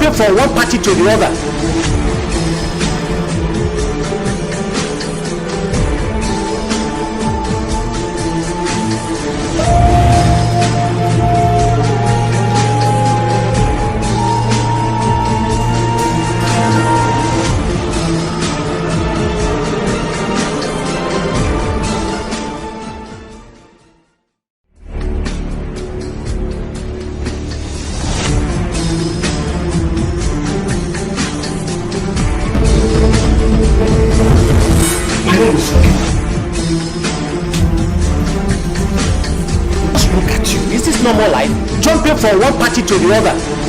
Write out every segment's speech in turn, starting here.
jumping from one party to the other. Look at you. Is this normal life? Jumping from one party to the other.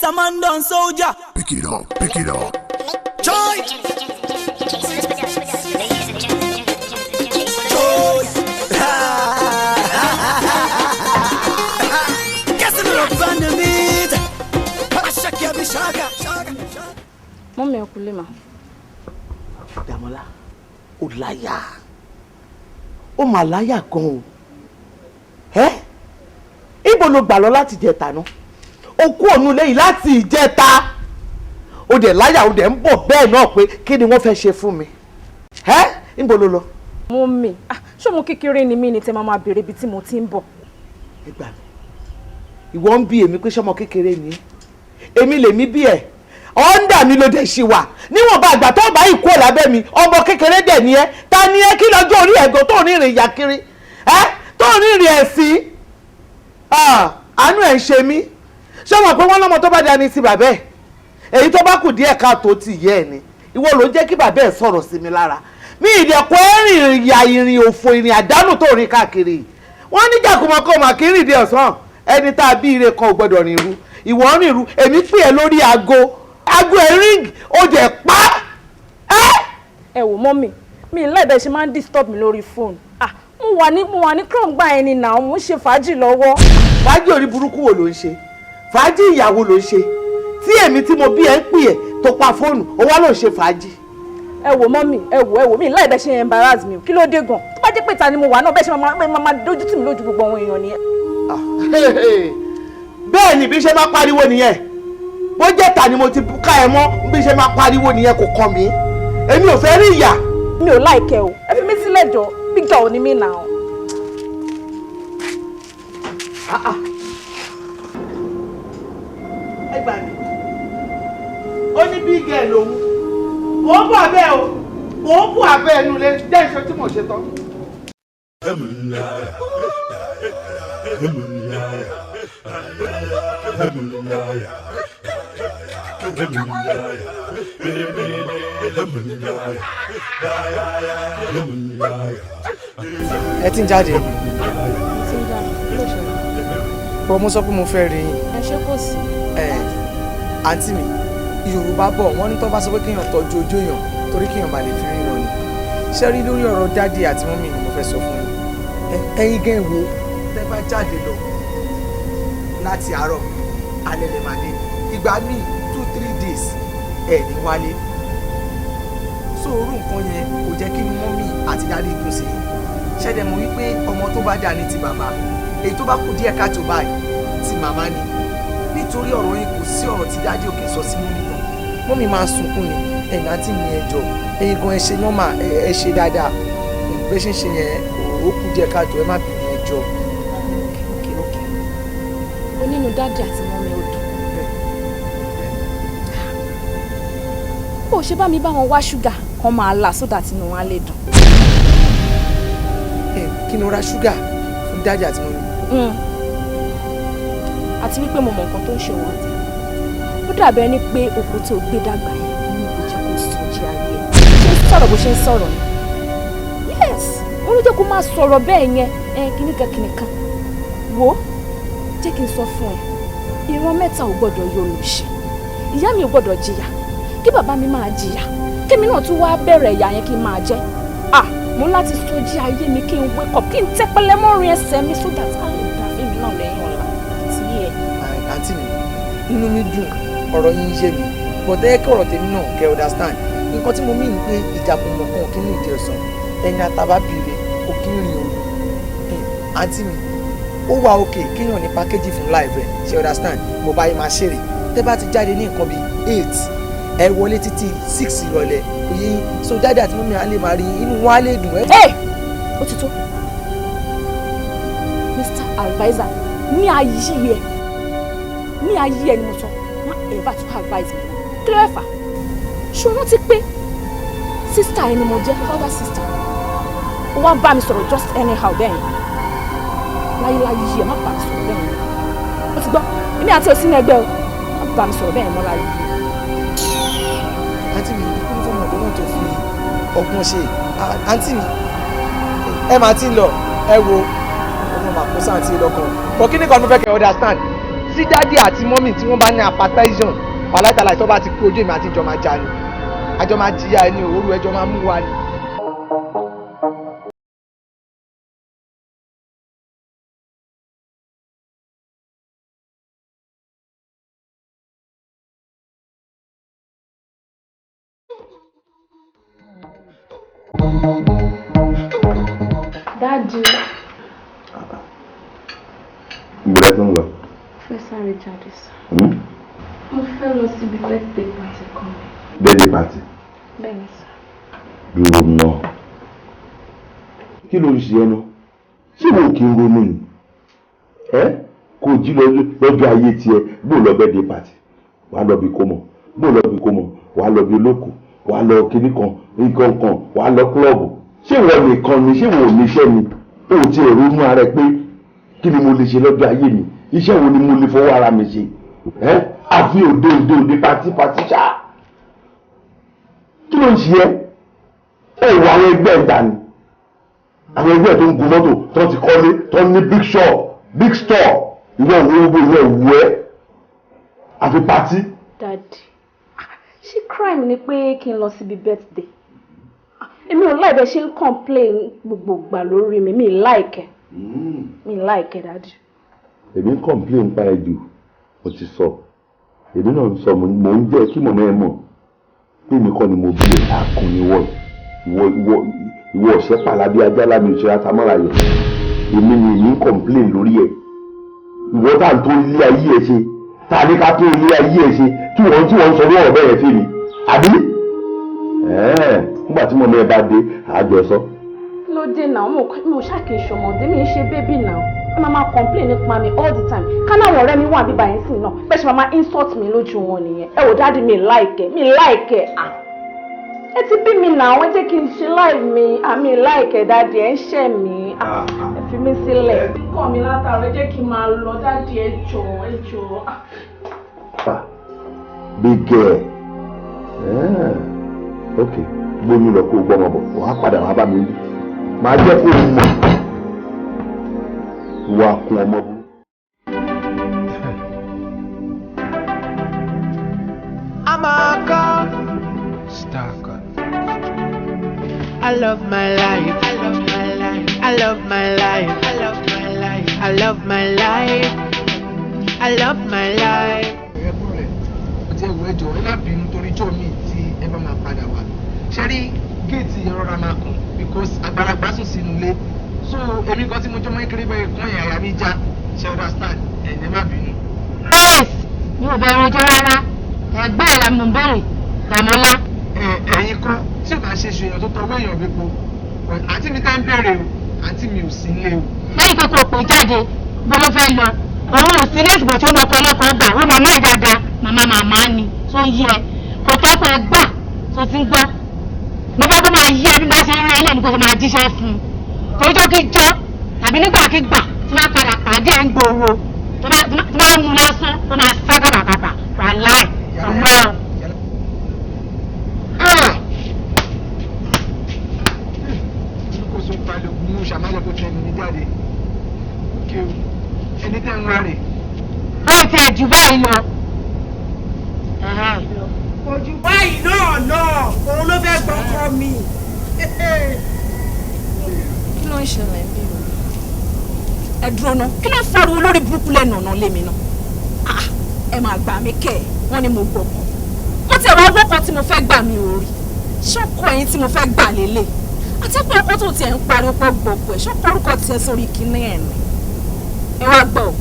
a man down soldier. Pick it up, pick it up. Joy. Mọ́mí ọkùn lè mà. Dàmọ́lá, ó láyà. Ó mà láyà gan-an. Ibo ló gbà lọ láti jẹta náà? Ó kú òun lẹ́yìn láti ìjẹta. Ó dẹ̀ láyà, ó dẹ̀ ń bọ̀ bẹ́ẹ̀ náà pé kí ni wọ́n fẹ́ ṣe fún mi. Ibo ló lọ? Mọ́mí, ṣé ọmọ kékeré ni mí ni tẹ́ máa béèrè ibi tí mo ti ń bọ̀? Ẹ gbà mí. Ìwọ ń bi èmi pé ṣọmọ kékeré ni. Èmi lèmi bí ẹ̀. Ọ̀ndà mi ló dẹ̀ ṣì wà níwọ̀nba àgbà tó bá ìkú ẹ̀ lábẹ́ mi ọmọ kékeré dẹ̀ ni ẹ́ ta ni ẹ́ kí lọ́jọ́ orí ẹ̀gọ́ tó ní ìrìn ìyá kiri tó ní ìrìn ẹ̀sìn àánú ẹ̀ ń ṣe mí ṣé wọn pé wọ́n lọ́mọ tó bá dání sí bàbá ẹ̀ èyí tó bá kù díẹ̀ káàtó ti yẹ ẹ̀ ni ìwọ ló jẹ́ kí bàbá ẹ̀ sọ̀rọ̀ sí mi lára mi ìdẹ̀kọ́ ẹ̀rìn ìyà ìrìn òfò ìrìn àdánù tó rìn káàkiri wọ́n ní jàkùmọ̀kọ́ màkìrì ìdí ọ̀sán ẹni tá a bí ire kan ò gbọ́dọ̀ rìn ru ìwọ rìn ru èmi pè é lórí aago ring ó jẹ pa ẹ wò mọ́mì mi ń lẹ́bẹ̀ẹ́ ṣe máa ń disturb mi lórí fóònù mo wà ní chrome gbà ẹni náà mo ń ṣe fàájì lọ́wọ́. fàájì orí burúkú wo ló ń ṣe fàájì ìyàwó ló ń ṣe tí èmi tí mo bí ẹ ń pè ẹ tó pa fóònù ó wá ló ń ṣe fàájì. ẹ wò mọ́mì ẹ wò mi ń lẹ́bẹ̀ẹ́ ṣe embarrass mi kí ló dé gan tó bá jẹ́ pé ta ni mo wà náà bẹ́ẹ̀ ṣe máa dójú tì mí lójú gbogbo àwọn èèyàn nìyẹn. bẹ́ẹ̀ ni bí ṣe máa pariwo nìyẹn bó jẹ́ ta ni mo ti ká ẹ mọ́ bí ṣe máa pariwo nìyẹn kò kàn mí èmi ò fẹ́ rí ìyà. mi ò láìkẹ́ o ẹ fi mí sílẹ̀ jọ big girl ni mí nà ọ́. ẹ gbà mí ó ní big girl lòun mò ń bọ̀ abẹ́ o mò ń bọ̀ abẹ́ ẹnu lé jẹ́ iṣẹ́ tí mo ṣe tán. ẹ ti ń jáde. bọ́ mo sọ pé mo fẹ́ rí yín. ẹ ṣe kò sí. àǹtí mi yorùbá bọ̀ wọ́n ní tó bá sọ pé kéèyàn tọ́jú ojú èèyàn torí kéèyàn bá lè fi rí wọn ni. ṣé rí lórí ọ̀rọ̀ dáàdì àti mọ́mì ni mo fẹ́ sọ fún yín. ẹ̀yin gan wo tẹ́ bá jáde lọ láti àárọ̀ alẹ́ lè máa dé ìgbà míì 2-3 days ẹ̀ ní wálé. sóòrù nǹkan yẹn kò jẹ́ kí mọ́mì àti dáàdì dùn sí i. ṣẹ́dẹ̀ mọ̀ wípé ọmọ tó bá dà ní ti bàbá èyí tó bá kù díẹ̀ káàtó báyìí ti màmá ni. nítorí ọ̀rọ̀ yín kò sí ọ̀rọ̀ tí dáàdì òkè sọ sí mọ́mì kan. mọ́mì máa ń sunkún ni ẹ̀yìn àti mi ẹjọ́ ẹ̀yin gan ẹ ṣe nọ́mà ẹ ṣe dáadáa bẹ́ẹ̀ ṣe ń ṣe yẹn ó kù díẹ̀ káàtó ẹ má bínú ẹjọ́. ó nínú dáàdì àti mọ́mì ó dùn. ó ṣe bá mi bá wọn wá ṣúgà kan máa là sódà tí inú wọn á lè dùn. kí ni ó ra ṣúgà fún dáàdì àti mọ́mì. àti wípé mo mọ nǹkan tó ń ṣe wọn àti ó dàbí ẹni pé òkú tó gbé dàgbà yẹn ní ìjẹ́ kó sọ jẹ́ ayé ẹ̀ ṣé sọ̀rọ̀ bó ṣe ń sọ̀rọ̀ ni yes olùjẹ́ kó máa sọ̀rọ̀ bẹ́ẹ̀ yẹn kìnìkan wo jẹ́ kí n sọ fún ẹ ìran mẹ́ta ò gbọ́dọ̀ yọ olùṣe ìyá mi ò gbọ́dọ̀ jìyà kí bàbá mi máa jìyà kémi náà tún wá bẹ̀rẹ̀ ìyà yẹn kí n máa jẹ́ mo láti sọjí ayé mi kí n wake up kí n tẹpẹlẹ mọ́rin ẹsẹ̀ mi so that á lè dá fíìmù náà lẹ́yìn ọ̀la tí yẹ. àǹtí mi inú mi dùn ọ̀rọ̀ yín yé mi but ẹ kí ọ̀rọ̀ tèmi náà kẹ́ understand nǹkan tí mo mí ní pé ìjàkùmọ̀ kan kí ní ìdí ọ̀sán ẹni àtàbàbìrì kò kí ń rìn òru àǹtí mi ó wà òkè kéèyàn ní pákéjì fún láìpẹ́ ṣe understand mo bá yín máa ṣeré tẹ́ bá ti jáde ní nǹkan bíi 8 ẹ wọlé títí 6 ìrọ̀lẹ́ òye yín so dáadáa àti mọ́mí á lè máa rí inú wọn á lè dùn ẹ́. ó ti tó Mr. Adviser ní ayé ẹ ni mo sọ wọn ever to advise me kí ló fẹ́ fà ṣé wọ́n ti pé sister ẹni mo jẹ́ other sister ó wá bá mi sọ̀rọ̀ just anyhow bẹ́ẹ̀ yẹn láyé ẹ má bá mi sọ̀rọ̀ bẹ́ẹ̀ yẹn ó ti gbọ́ èmi àti òsínú ẹgbẹ́ o má bá mi sọ̀rọ̀ bẹ́ẹ̀ yẹn mọ́ láyé. àǹtí mi kí ló fọmọ ọdún náà tó fi ọgbọ́n ṣe àǹtí mi ẹ máa ti lọ ẹ wo ọmọ màkó sáǹtì lọkàn bọ kí ni kan tó fẹ́ kẹ́ understand tí dádì àti mọ́mì tí wọ́n bá ní hypertension wàláìtàláì tó bá ti kú ojú èmi àti ìjọ máa já ni àjọ máa jìyà ẹni òru ẹjọ́ máa mú wa ni. Daddy. Ìgbésẹ̀ tó ń lọ. Fẹ́ sáré jáde sá. Mo fẹ́ lọ síbi birthday party kan. Birthday party. Bẹ́ẹ̀ni sá. Dúró náà. Kí ló ń ṣe ẹnu? Ṣé mo kí n ronú ni? Kò jí lọ́jọ́ ayé tiẹ̀ bó lọ birthday party. Wàá lọ bí kómọ. Bó lọ bí kómọ. Wàá lọ bí olóko. Wàá lọ kíní kan. Nǹkan kan. Wàá lọ kílọ̀bù. Ṣé ìwọ nìkan ni? Ṣé ìwọ ò níṣẹ́ ni? O ti ronú ara ẹ pé kí ni mo lè ṣe lọ́jọ́ ayé mi? Iṣẹ́ wo ni mo lè fọwọ́ ara mi ṣe? Àfi òde pati ṣá. Kí ló ń ṣe ẹ́? Wọ àwọn ẹgbẹ́ ẹ̀dá ni. Àwọn ẹgbẹ́ tó ń gun mọ́tò tó ti kọ́lé tó ní big shop big store ìwọ òwúrò ìwọ ìwú ẹ́. Àfi pati. Daddy, ṣé crime ni pé kí n lọ síbi birthday? Èmi ò láì bẹ́ ṣe ń complain gbogbo ìgbà lórí mi, mi like Daddy. Èmi ń complain pa ẹ̀jù, mo ti sọ. Èmi náà ń sọ mo ń jẹ́ kí mọ̀mọ́ ẹ mọ̀ pé mi kọ́ ni mo bí ẹ̀ àkùn ni ìwọ ọ̀sẹ̀ pàlábí ajá lámì ìṣẹ́ àtàmọ́ra yọ. Èmi ni èmi ń complain lórí ẹ̀. Ìwọ tá à ń tó ilé ayé ẹ̀ ṣe, tá a ní ká tó ilé ayé ẹ̀ ṣe, tí wọ́n sọ lọ́wọ́ bẹ́ẹ̀ yẹn fi mi. Àbí? Nígbà tí mọ̀mọ́ ẹ bá dé, àjọsọ. Ló dé náà, mo ṣàkíyèsí ọmọdé mi ń ṣe bébì náà. Ẹ máa complain nípa mi all the time. Ká náà ọ̀rẹ́ mi wà bíbá yẹn sí náà. Bẹ́ẹ̀ ṣe máa insult mi lójú wọn nìyẹn. Ẹ wò Daddy mi like ẹ. Ẹ ti bí mi náà, ẹ jẹ́ kí n ṣe láì mi. Àmì like ẹ Daddy ẹ ń ṣẹ̀ mí. Ẹ fi mí sílẹ̀. Kọ́ mi látàrí ẹ jẹ́ kí n máa lọ Daddy ẹ jọ̀ọ́. Big girl. Okay. Gbóyún lọ kó gbọ́mọ bọ̀ wàá padà wàá bá mi rí màá jẹ́ kó o mọ̀ wà kún ọmọ bú. Amaka. Stalker. I love my life. I love my life. I love my life. I love my life. I love my life. I love my life. Ẹ kúrẹ̀ ọtí ẹ̀wọ̀ ẹjọ́ ẹ má bínú torí jọ́ mi tí ẹ bá máa padà wá. Ṣẹ́rí géètì ìrora máa kàn because àgbàlagbà sùn sínú ilé so èmi kan tí mo jọ́ mọ́ ìkéré bẹ́ẹ̀ kún ẹ̀yà mi já ṣe understand ẹ̀ má bínú. Yes, mi ò bẹ̀rù ọjọ́ rárá ẹgbẹ́ ẹ̀ la mọ̀ bẹ̀rẹ̀ Dàmọ́lá. Ẹ̀yin kan tí ò bá ṣe ṣèyàn tó tọwọ́ èèyàn gbépo àǹtí mi ká ń bẹ̀rẹ̀ o àǹtí mi ò sí ilé o. lẹ́yìn pé kò pè jáde bó ló fẹ́ lọ òun ò sí lẹ́sìgbò tí ó lọ kọ́ lọ́kọ̀ọ́ gbà wọ́n màmá ẹ̀ dáadáa màmá ni tó ń yí ẹ kò tọ́kọ̀ ẹ gbà tó ti ń gbọ́. mo fẹ́ kó máa yí ẹ bí bá ṣe ń rán ẹlẹ́ni kó ṣe máa jíṣẹ́ fún un torí tó kí jọ́ tàbí nígbàkigbà tí wọ́n padà pàdé ẹ̀ ń gbòòrò tó bá mú lásán tó máa sá kàbàkàbà wà láì ọmọ. kó so palẹ̀ ògùn mú ṣàmájọ kó tẹnu ní jáde kí o ẹni tẹ́ ń wá rè. ó ti ẹ̀ jù báyìí lọ. kò jù báyìí náà lọ òun ló fẹ́ gbọ́kọ́ mi. Kí ló ń ṣẹlẹ̀ bí o? Ẹ dúró ná, kí ló ń fariwo lórí burúkú lẹ́nu ọ̀nà lémi náà? Ẹ máa gbà mí kẹ́ ẹ̀, wọ́n ní mo gbọ́kọ̀. Wọ́n ti ẹ̀rọ ọgbọ́kọ̀ tí mo fẹ́ gbà mí ò rí. Ṣọ́kọ ẹyin tí mo fẹ́ gbà lélẹ̀. Àti pé ọkọ tó tiẹ̀ ń pariwo pọ̀ gbọ̀gbọ̀ ẹ̀ ṣọ́kọ orúkọ tiẹ̀ sórí kíní ẹ̀ ni. Ẹ wá gbọ́ o,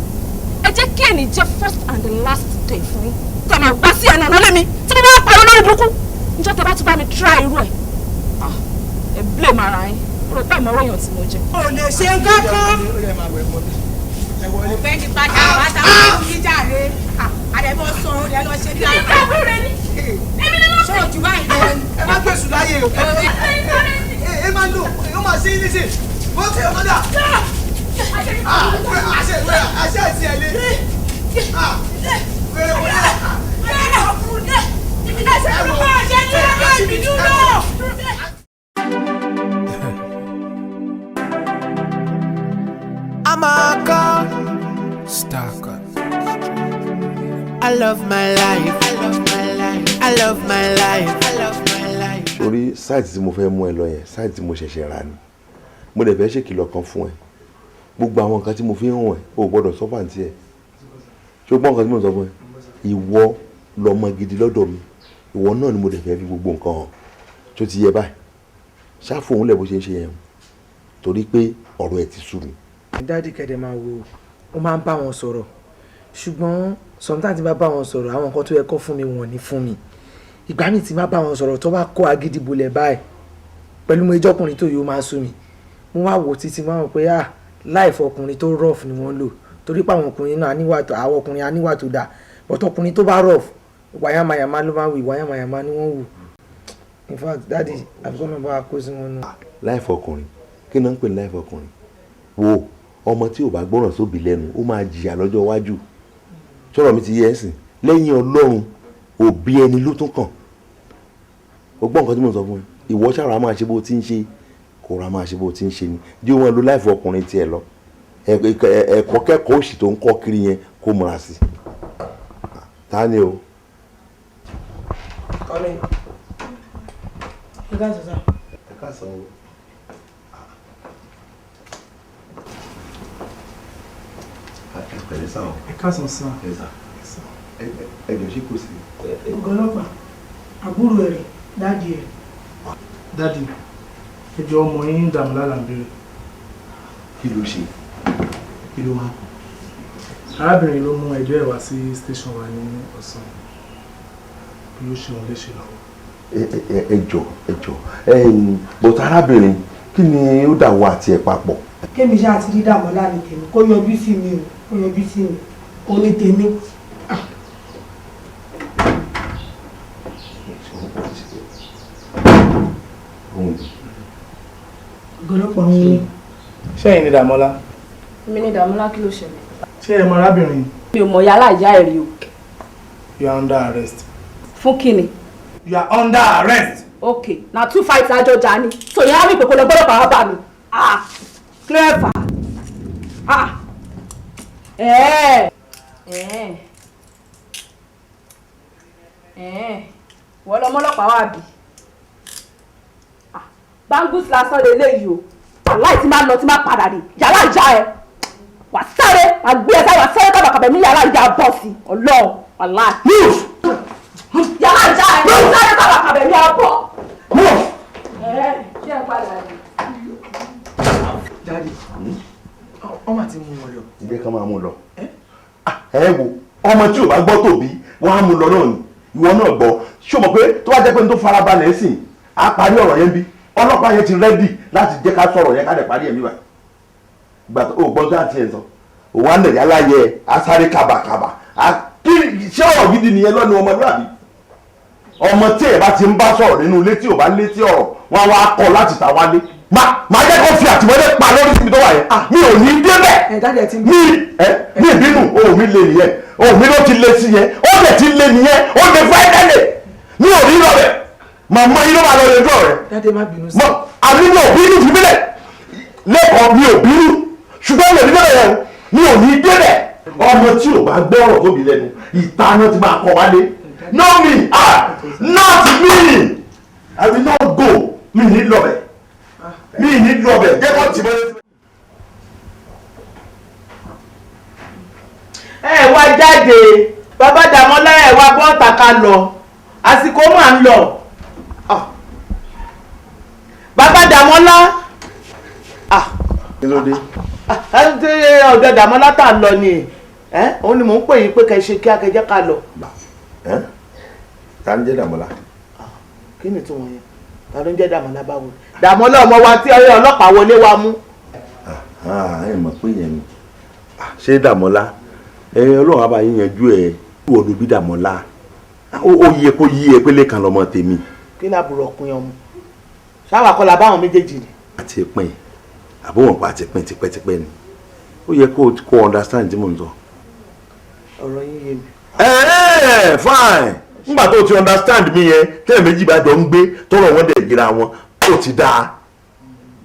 ẹ jẹ́ kí ẹni jẹ́ first and the last day fún yín. Tẹ̀ máa gbá sí ẹnu ọ̀nà lémi tí mo bá pariwo lórí burúkú. Níjọ́ tẹ bá tún bá mi try irú ẹ̀. Ẹ blame ara yín. Rò pé ìmọ̀ ọ̀rọ̀ tí mo jẹ. ò lè ṣe kankan. ọ̀fẹ́ ní padà wá táwọn jíjà rẹ̀ àdẹ̀bọ̀ sọ ọ́ lọ ṣe bí i. ìgbà rẹ̀ ni èmi ni wọ́n fi. ṣọ́ọ̀jù báyìí lọ. ẹ má gbèsù láyé o. ẹ má lò ó máa ṣe é ní sìn bó ṣe ọmọ dà. àṣẹ àti ẹ̀lẹ́. Amaka. Stalker. I love my life. I love my life. I love my life. I love my life. Sórí sáìtì tí mo fẹ́ mú ẹ lọ yẹn sáìtì tí mo ṣẹ̀ṣẹ̀ rà ni mo dẹ̀ fẹ́ ṣèkìlọ̀ kan fún ẹ gbogbo àwọn nǹkan tí mo fi ń hàn ẹ o gbọ́dọ̀ sọ fàǹtì ẹ ṣùgbọ́n nǹkan tí mo sọ fún ẹ ìwọ lọmọ gidi lọ́dọ̀ mi ìwọ náà ni mo dẹ̀ fẹ́ fi gbogbo nǹkan hàn tó ti yẹ báyìí ṣáfù òun lẹ̀ bó ṣe ń ṣe yẹn torí pé ọ̀rọ̀ ẹ ti sú mi. dáàdì kẹ́dẹ̀ máa wo ó máa ń bá wọn sọ̀rọ̀ ṣùgbọ́n sometimes bá bá wọn sọ̀rọ̀ àwọn nǹkan tó yẹ kó fún mi wọ́n ní fún mi ìgbà míì tí má bá wọn sọ̀rọ̀ tó bá kó agídí bolẹ̀ báyìí pẹ̀lú mo ìjọkùnrin tó yóò máa sú mi mo wá wò títí máa wọ pé láìfọ ọkùnrin tó rough ni wọ́n lò torí pé àwọn ọkùnrin náà àwọn ọkùnrin aníwà tó dáa but ọkùnrin tó bá rough wàyàmàyàmá ló máa wì wàyàmàyàmá ni wọ́n wù in fact dáàdì àbíkọ́ náà bá wa kó sí wọn nù. láìfọ ọkùnrin kí náà ń pè ní láìfọ ọkùnrin wo ọmọ tí ò bá gbọ́ràn sóbì lẹ́nu ó máa jìyà lọ́jọ́ iwájú sọ̀rọ̀ mi ti yẹ ẹ́ sìn lẹ́yìn Ọlọ́run òbí ẹni ló tún kàn ó gbọ́ nǹkan tí mo sọ fún ẹ ìwọ ṣàrà máa ṣe bó ti ń ṣe kò rà máa ṣe bó ti ń ṣe ni jí wọn lo láìfọ ọkùnrin tiẹ̀ lọ ẹ̀kọ́ kẹ́kọ̀ọ́ òṣì tó ń kọ́ kiri yẹn kó múra sí ta ni o. ọ̀rẹ́ ẹ ká sọ sá. ẹ ká sọ o. ẹ káàsán sàn. ẹ jọ ṣe kò sí. ọgọlọpàá àbúrò rẹ̀ dáàdi ẹ̀. dádì ẹjọ́ ọmọ yín ń dààmú lára béèrè. kí ló ṣe. kí ló wá. arábìnrin ló mú ẹjọ́ ẹ̀ wá sí station wa ní ọ̀sán bí ó ṣe wọn léṣe lọ́wọ́. ẹ jọ bọ̀tà arábìnrin kí ni ó dà wọ àti ẹ̀ papọ̀. kémi ṣáà ti rí dààmú láàrin tèmi kó yọjú sí mi o kó yọjú sí mi òun ni tèmi. ọ̀gọ́lọ́pọ̀ ń wí. ṣé ẹ̀yin ni Dàmọ́lá. mi ní Dàmọ́lá kí ló ṣẹlẹ̀. ṣé ẹ mọ arábìnrin. mi ò mọ yàrá ìyá ẹ̀ rí o. You are under arrest. fún kíni. You are under arrest. okay na 2 fights àjọjà ni so yẹn á rí ìpèkò lọ gbọ́dọ̀ pàápàá bá mi. clever. wọ́n lọ mọ́lọ́pàá wà bí. bangus lásán lélẹ́yìí o aláì tí máa lọ tí máa padà rí yàrá ìjà ẹ wà sáré wà gbé ẹ sáré wà sáré kábàkàbẹ̀ ní yàrá ìjà bọ̀ sí ọlọ́run aláì. yàrá ìjà ẹ wà sáré kábàkàbẹ̀ ní abọ́. ṣé ẹ padà rí. dáàdì ọmọ àti mú wọn lọ. ìgbẹ́ kan máa mú lọ. ẹ wo ọmọ tí ò bá gbọ́ tòbí wọ́n á mú lọ náà ni ìwọ náà gbọ́ ṣé o mọ̀ pé tó bá jẹ́ pé n tó farabalẹ̀ sìn á parí ọ̀rọ̀ yẹn bí ọlọ́pàá yẹn ti rẹ́dì láti jẹ́ ká sọ̀rọ̀ yẹn ká dẹ̀ parí ẹ̀ níbà gbà tó o gbọ́ tó àti ẹ̀ sọ òun á nẹ̀rẹ̀ aláyẹ asáré kábàkábà ṣé ọ̀rọ̀ gidi nìyẹn lọ́nu ọmọlúwàbí ọmọ tí ẹ̀ bá ti ń bá sọ̀rọ̀ nínú ilé tí ò bá létí ọ̀rọ̀ wọn á wá kọ́ láti ta wálé máa jẹ́ kó fi àtìmọ́lé pa lórí síbi tó wà yẹn mi ò ní débẹ̀ mi ìbínú ohun mi lè nìyẹn ohun mi ló ti lé sí yẹn ó lè ti lé nìyẹn ó lè fẹ́ tẹ́lẹ̀ mi ò ní lọ bẹ̀ màmá yín ló máa lọ yẹjú ọ̀rẹ́. dáadé má bínú sí. àmì mi ò bínú fi mílẹ̀ lẹ́kọ̀ọ́ mi ò bínú ṣùgbọ́n mi ò ní bẹ̀rẹ̀ yẹn mi ò ní débẹ̀ ọmọ tí ò bá gbọ́ ọ̀rọ̀ tóbi lẹ́nu ìta náà ti máa kọ́ wálé no me not me I will not go mi ní lọ bẹ̀ mi ní lọ bẹ̀ jẹ́ kó tì mọ́. ẹ wá jáde bàbá Dàmọ́lá ẹ wá bọ́ọ̀tà ká lọ àsìkò máa ń lọ bàbá Dàmọ́lá kí ló dé. ọ̀dọ̀ Dàmọ́lá tá à ń lọ ni òun ni mò ń pè yín pé kẹ́ ṣe kí akẹ́jẹ́ ká lọ. ta ń jẹ́ Dàmọ́lá. kí ni tí wọ́n yẹn ta ló ń jẹ́ Dàmọ́lá báwo. Dàmọ́lá ọmọ wa tí ọlọ́pàá wọlé wa mú. ẹ mọ̀ pé yẹn ni ṣé Dàmọ́lá ọlọ́run á bá yín yanjú ẹ̀ wọ́n ló bí Dàmọ́lá ó yẹ kó yí ẹ pélé kan lọ́mọ tèmi. kí láàbùrọ̀ ọkùnrin ọmọ ṣáwà kọ́lá báwọn méjèèjì ni. àti pin àbúrò pa àti pin tipẹ́tipẹ́ ni ó yẹ kó understand tí mò ń sọ. ọ̀rọ̀ yín yé mi. Fine nígbà tó ti understand mi yẹn tẹ́lẹ̀ méjì bá jọ ń gbé tọrọ wọn dẹ̀ gbéra wọn ó ti dáa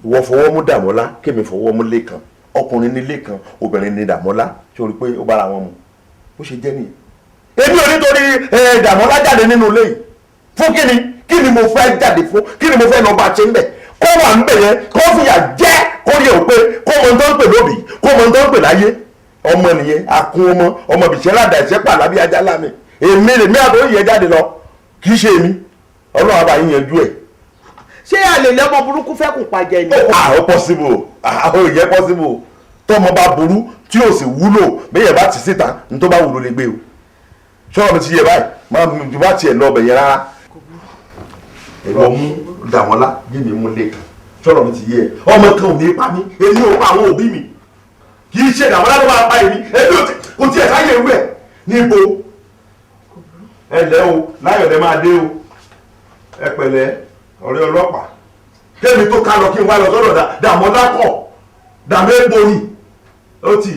ìwọ fọwọ́ mú Dàmọ́lá kémi fọwọ́ mú Lékan ọkùnrin ní Lékan obìnrin ní Dàmọ́lá ṣé o rí pé ó bára wọn mu bó ṣe jẹ́ nìyẹn èmi ò nítorí Dàmọ́lá jáde nínú ilé yìí fún kí ni mo fẹ́ jáde fún kí ni mo fẹ́ lọ bá ṣe ń bẹ̀ kó wà ń bẹ̀ yẹn kó fìyà jẹ́ kó rí o pé kó mọ tó ń pè lóbì kó mọ tó ń pè láyé ọmọ nìyẹn akun ọmọ bìṣẹ́ ládà ẹ̀ṣẹ́ pàlà bí ajá lámì èmi lèmi àbúrò yẹn jáde lọ kì í ṣe èmi ọlọ́run àbá yín yanjú ẹ̀. ṣé àlè lọ́mọ burúkú fẹ́ kù pàjẹ́ ni. ó possible ó yẹ possible tọmọ bá burú tí ò sì wúlò bẹ́ẹ̀ bá ti síta ní tó bá wúlò lè gbé o ṣọ́ọ̀ mi ti yẹ báyìí máa mi bá tiẹ̀ lọ ọbẹ̀ yẹn rárá. ẹ̀rọ mú Dàmọ́lá yé mi mú lẹ́kàn ṣọ́ọ̀ mi ti yẹ ọmọ kan ò ní pa mí èmi ò pa àwọn òbí mi kì í ṣe Dàmọ́lá ló máa pa èmi èmi kò tiẹ̀ sáyé ewu ẹ̀ níbo. ẹ lẹ́ o láyọ̀ lẹ́ máa dé o ẹ pẹ̀lẹ́ ọ̀rẹ́ ọlọ́pàá kémi tó ká lọ kí n wá lọ sọ́dọ̀ Dàmọ́lá kọ̀ dàmé borí ó ti.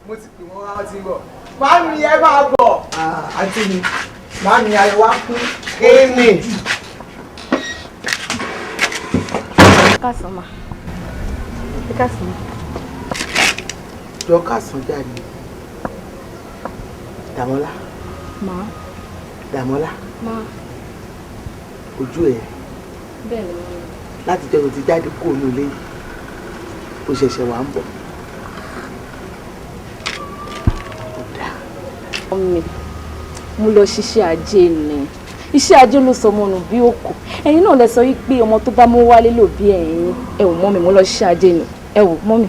mo ti pè wọ́n wá ti ń bọ̀. Màámi ẹ máa bọ̀. Àǹtí mi, màámi ayọ̀ wá fún kéènì. Kásán ma. Kásán ma. Jọ kásán jáde. Dàmọ́lá. Ma. Dàmọ́lá. Ma. Ojú ẹ̀. Bẹ́ẹ̀ ni mo. Láti jẹ́ kó ti jáde kúrò ní ilé yìí. Ó ṣẹ̀ṣẹ̀ wá ń bọ̀. Mi mo lọ ṣiṣẹ́ ajé ni iṣẹ́ ajé ló sọ ọmọ nù bí òkú ẹ̀yin náà lẹ sọ wípé ọmọ tó bá mú wálé lò bí ẹ̀yin ẹ wò mọ́mì mo lọ ṣiṣẹ́ ajé ni ẹ wò mọ́mì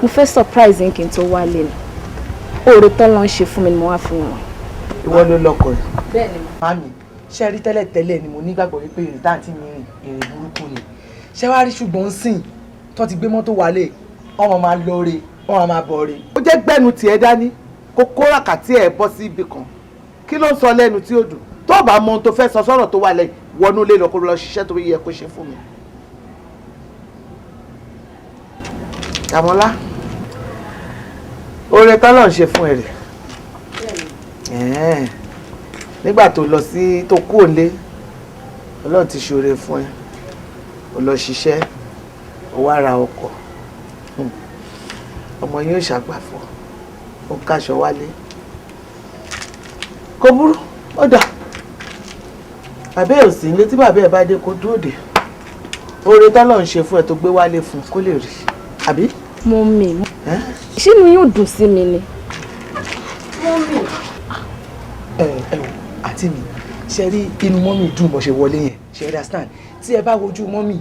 mo fẹ́ surprise yín kí n tó wálé ni oore tán ló ń ṣe fún mi ni mo wá fún wọn. Ìwọ ló lọkọ ẹ. Bẹ́ẹ̀ ni Màámi ṣe rí tẹ́lẹ̀tẹ́lẹ̀ ni mo nígbàgbọ́ wípé ìrìn táǹtì mi rìn ìrìn burúkú ni ṣé wàá rí ṣùgbọ́n sìn tó ti gbé mọ́tò wálé ọmọ máa lóore ọmọ máa bọ̀ọ̀re. Ó jẹ́ gbẹ́nu tiẹ̀ dání kó kóràkà tí ẹ̀ bọ́ sí ibì kan kí ló ń sọ lẹ́nu tí ó dùn tó bá mọ ohun tó fẹ́ sọ sọ́rọ̀ tó wà lẹ́yìn wọnú ilé lọ kó lọ ṣiṣẹ́ tó yẹ kó ṣe fún mi. Dàmọ́lá oore tọ́lọ̀ ń ṣe fún ẹ rẹ̀ nígbà tó lọ sí tó kú òǹlé Ọlọ́run ti ṣoore fún ẹ ó lọ ṣiṣẹ́ ó wá ra ọkọ̀ ọmọ yóò ṣàgbàfọ̀ ó káṣọ wálé kò burú ó dà bàbá ẹ̀ ò sí ilé tí bàbá ẹ̀ bá dé kó dúró dè oore tọ́lọ̀ ń ṣe fún ẹ tó gbé wálé fún kó lè rí àbí. Mọ́mì ṣé inú yóò dùn sí mi ni. Mọ́mì. ẹ wò àǹtí mi ṣe rí inú mọ́mì dùn bó ṣe wọlé yẹn ṣe understand tí ẹ bá wojú mọ́mì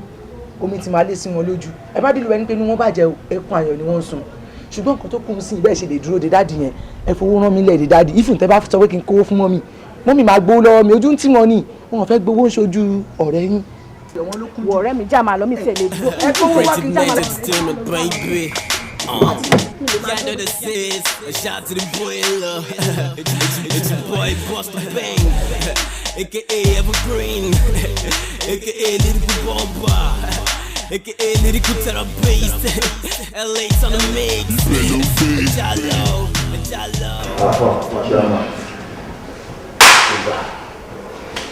omi ti máa lé sí wọn lójú ẹ bá dìlú ẹni pé inú wọn bàjẹ́ ẹkún ayọ̀ ni wọ́n ń sun ṣùgbọ́n nǹkan tó kún sí ibẹ̀ ṣe lè dúró de dáàdì yẹn ẹ fowó rán mi lẹ̀ de dáàdì ìfún tẹ́ bá sọ pé kí n kówó fún mọ́mì mọ́mì máa gbowó lọ́wọ́ mi ojú ń tì wọ́n ní wọn fẹ́ gbowó ń ṣojú ọ̀rẹ́ yín. wọ ọ̀rẹ́ mi já máa lọ mi fẹ́ lè dúró ẹ gbowó wá kí n já máa lọ. AKA lyrical therapist, LA's on the mix. Jalo.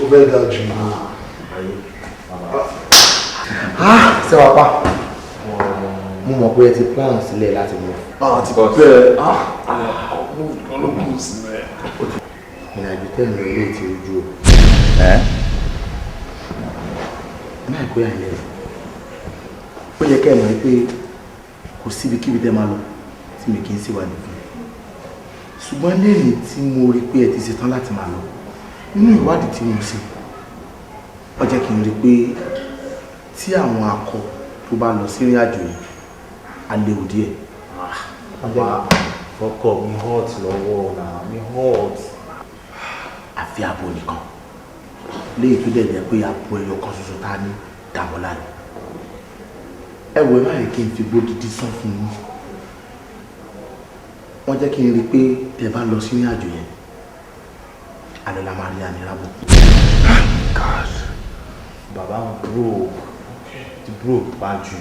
Ó fẹ́ ga jù ní ṣé wàá pa mo mọ̀ pé ẹ ti plan sílẹ̀ láti mú. ti bẹ́ẹ̀ olókùn sílẹ̀. ìrìnàjò tẹ̀lé ilé ti ojú o. máa gbé àyẹ̀ rẹ̀ ó yẹ kẹ́ ẹ̀ mọ̀ pé kò síbi kíbi tẹ́ máa lọ tí mi kì í ṣèwádìí fún un ṣùgbọ́n lẹ́yìn tí mo rí pé ẹ ti ṣetán láti máa lọ nínú ìwádìí tí mo ṣe ó jẹ́ kí n rí pé tí àwọn akọ tó bá lọ sí ìrìn àjò yìí á léwu díẹ̀. fọkọ mi hot lọ́wọ́ náà mi hot. àfi abo nìkan léyìí tó dẹ̀ jẹ́ pé abo ẹyọ kan ṣoṣo tá a ní Dàmọ́lá ni. ẹ wọ ẹ má yẹ kí n fi gbódìdí sán fún yín wọ́n jẹ́ kí n rí pé tẹ́ bá lọ sí ìrìn àjò yẹn alẹ́ la máa rí ànírábò. bàbá ń bro tí bro bá jù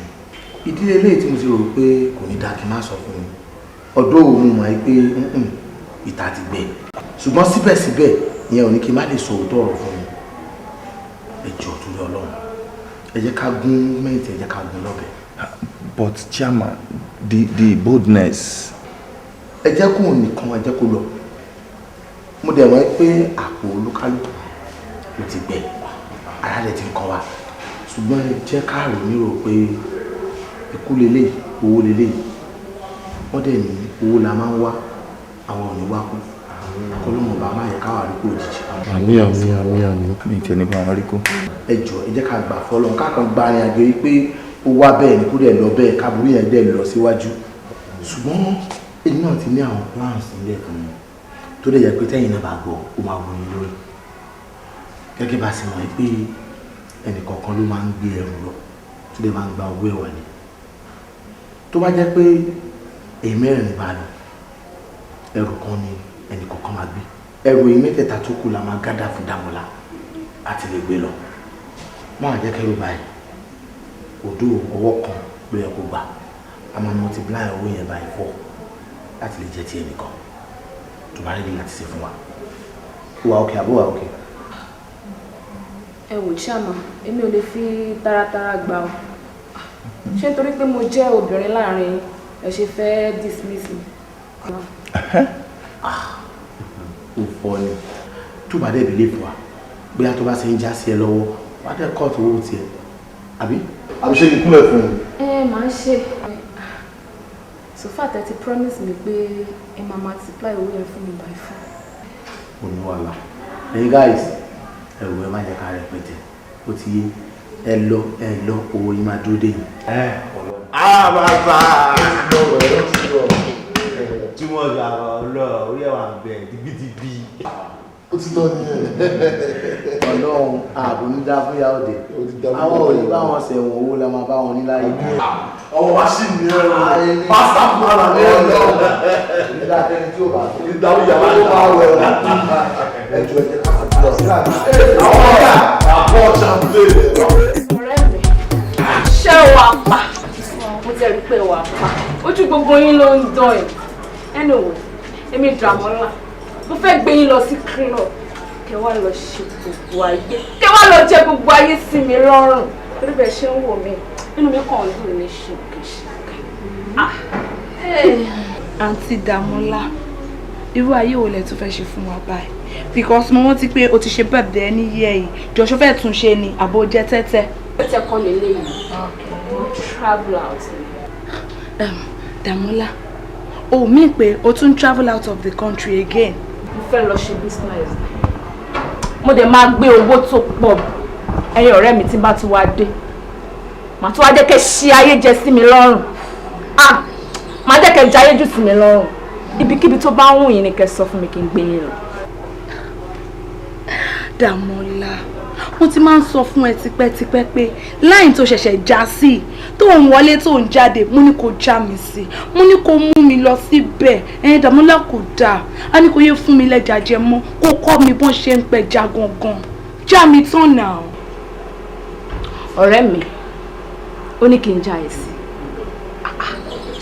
ìdílé eléyìí tí mo ti rò pé kò ní dáa kí n má sọ fún mi ọ̀dọ̀ òun mọ̀ ẹ́ pé ìta ti gbẹ ṣùgbọ́n síbẹ̀síbẹ̀ ìyẹn ò ní kí n má lè sọ òótọ́ ọ̀rọ̀ fún mi ẹ jọ̀ọ́ torí Ọlọ́run ẹ jẹ́ ká gún mẹ́ǹtì ẹ jẹ́ ká gún lọ́bẹ̀. But chairman, the boldness. ẹ jẹ́ kó nìkan ẹ jẹ́ kó lọ mo dẹ̀ wọ́n pé àpò olúkálùkù ló ti gbẹ ara rẹ̀ ti ń kọ́ wa ṣùgbọ́n ẹ jẹ́ ká rò nírò pé ikú lélẹ̀ owó lélẹ̀ wọ́n dẹ̀ ní owó la máa ń wá àwọn ò ní wá kú kọ́lọ́mọ̀ bá máa yẹ káwà rí kó òjijì. àmì mi tẹ̀ ní bá wọn rí kó. ẹ jọ̀ọ́ ẹ jẹ́ ká gbà fọ́lọ́run kákan gba arìn àjò yìí pé ó wá bẹ́ẹ̀ ni kó dẹ̀ lọ bẹ́ẹ̀ káàbùrú yẹn dẹ̀ lọ síwájú ṣùgbọ́n èyí náà ti ní àwọn plans nílẹ̀ fún mi tó dẹ̀ yẹ pé tẹ́yìn náà bá gbọ́ ó máa wọnyí lórí gẹ́gẹ́ bá sì mọ̀ pé ẹnìkọ̀ọ̀kan ló máa ń gbé ẹrù lọ tó dẹ̀ máa ń gba owó ẹ̀wà ni tó bá jẹ́ pé èyí mẹ́rin bá lọ ẹrù kan ni ẹnìkọ̀ọ̀kan máa gbé ẹrù èyí mẹ́tẹ̀ẹ̀ta tó kù la máa gádà fún Dàmọ́lá àti lè gbé lọ máa jẹ́ kẹ́rù báyìí òdo ọwọ́ kan ló yẹ kó gbà a máa multiply owó yẹn by 4 láti lè jẹ́ ti ẹnìkan tó bá rí láti ṣe fún wa wà òkè àbó wà òkè. ẹ wò ṣáàmà èmi ò lè fi taratara gbà ọ ṣé nítorí pé mo jẹ́ obìnrin láàrin ẹ ṣe fẹ́ dismiss mi. ó fọ ni tó bá dẹ̀ bílẹ̀ fún wa bóyá tó bá ṣe ń já sí ẹ lọ́wọ́ wà á dẹ̀ kọ́ọ̀tù owó tiẹ̀ àbí ṣe kí kúlẹ̀ fún un. Màá ṣe so far tẹ́ ti promise mi pé ẹ máa multiply owó yẹn fún mi by 4. ó ní wàhálà ẹ̀yin guys ẹ̀rù ẹ má jẹ́ ká rẹpẹtẹ ó ti yé ẹ lọ owó yìí máa dúró dé yìí. bàbá tí wọ́n gbà lọ orí ẹ̀wà bẹ̀ dìbìdìbì. ó ti lọ ní Ọlọ́run ààbò ní dá fún yàwó dé àwọn òní bá wọn ṣẹ̀wọ̀n owó la máa bá wọn ní láyé. ọmọ wa sì ní ẹrù pásítà fún ara ní Ọlọ́run nígbà tẹni tí ó bá tó ìdáwó ìyàwó ló máa wẹ̀ ọ́ ẹjọ́ ẹjẹ́ káàkiri lọ sí àwọn ọ̀gá àpọ̀ ṣàǹpilẹ̀ ọ̀rẹ́ mi ṣé wàá pa mo ti rí pé wàá pa ojú gbogbo yín ló ń dán ẹ̀ anyway èmi Dàmọ́lá mo fẹ́ gbé yín lọ sí club kẹ wá lọ ṣe gbogbo ayé kẹ wá lọ jẹ gbogbo ayé sí mi lọ́rùn torí bẹ́ẹ̀ ṣe ń wò mí nínú mi kàn ń dùn ní ṣèkèṣèkè. àǹtí Dàmọ́lá irú ayé wo lẹ tún fẹ́ ṣe fún wa báyìí because mo rántí pé o ti ṣe birthday ní year yìí jọ̀ṣọ́ fẹ́ tún ṣe ni àbò jẹ́ tẹ́tẹ́. tẹ́tẹ́ kọ́ lélẹ́yìn mo travel out. Dàmọ́lá o mí pé o tún travel out of the country again. mo fẹ́ lọ ṣe business mo dẹ̀ máa gbé owó tó pọ̀ ẹ̀yin ọ̀rẹ́ mi tí bá tún wá dé màá tún wá jẹ́ kẹ́ ṣe ayé jẹ sí mi lọ́rùn màá jẹ́ kẹ́ jayé jù sí mi lọ́rùn ibikíbi tó bá ń wù yín ni kẹ́ sọ fún mi kí n gbé yín lọ. Dàmọ́lá mo ti máa ń sọ fún ẹ tipẹ́tipẹ́ pé láì tó ṣẹ̀ṣẹ̀ já sí tó ń wọlé tó ń jáde mo ní kó já mi sí mo ní kó mú mi lọ síbẹ̀ Dàmọ́lá kò dáa a ní kó yé fún mi lẹ́jà jẹ mọ́ kó kọ́ mi bọ́n ṣe ń pẹja gangan já mi tán náà. ọ̀rẹ́ mi ó ní kí n já ẹ sí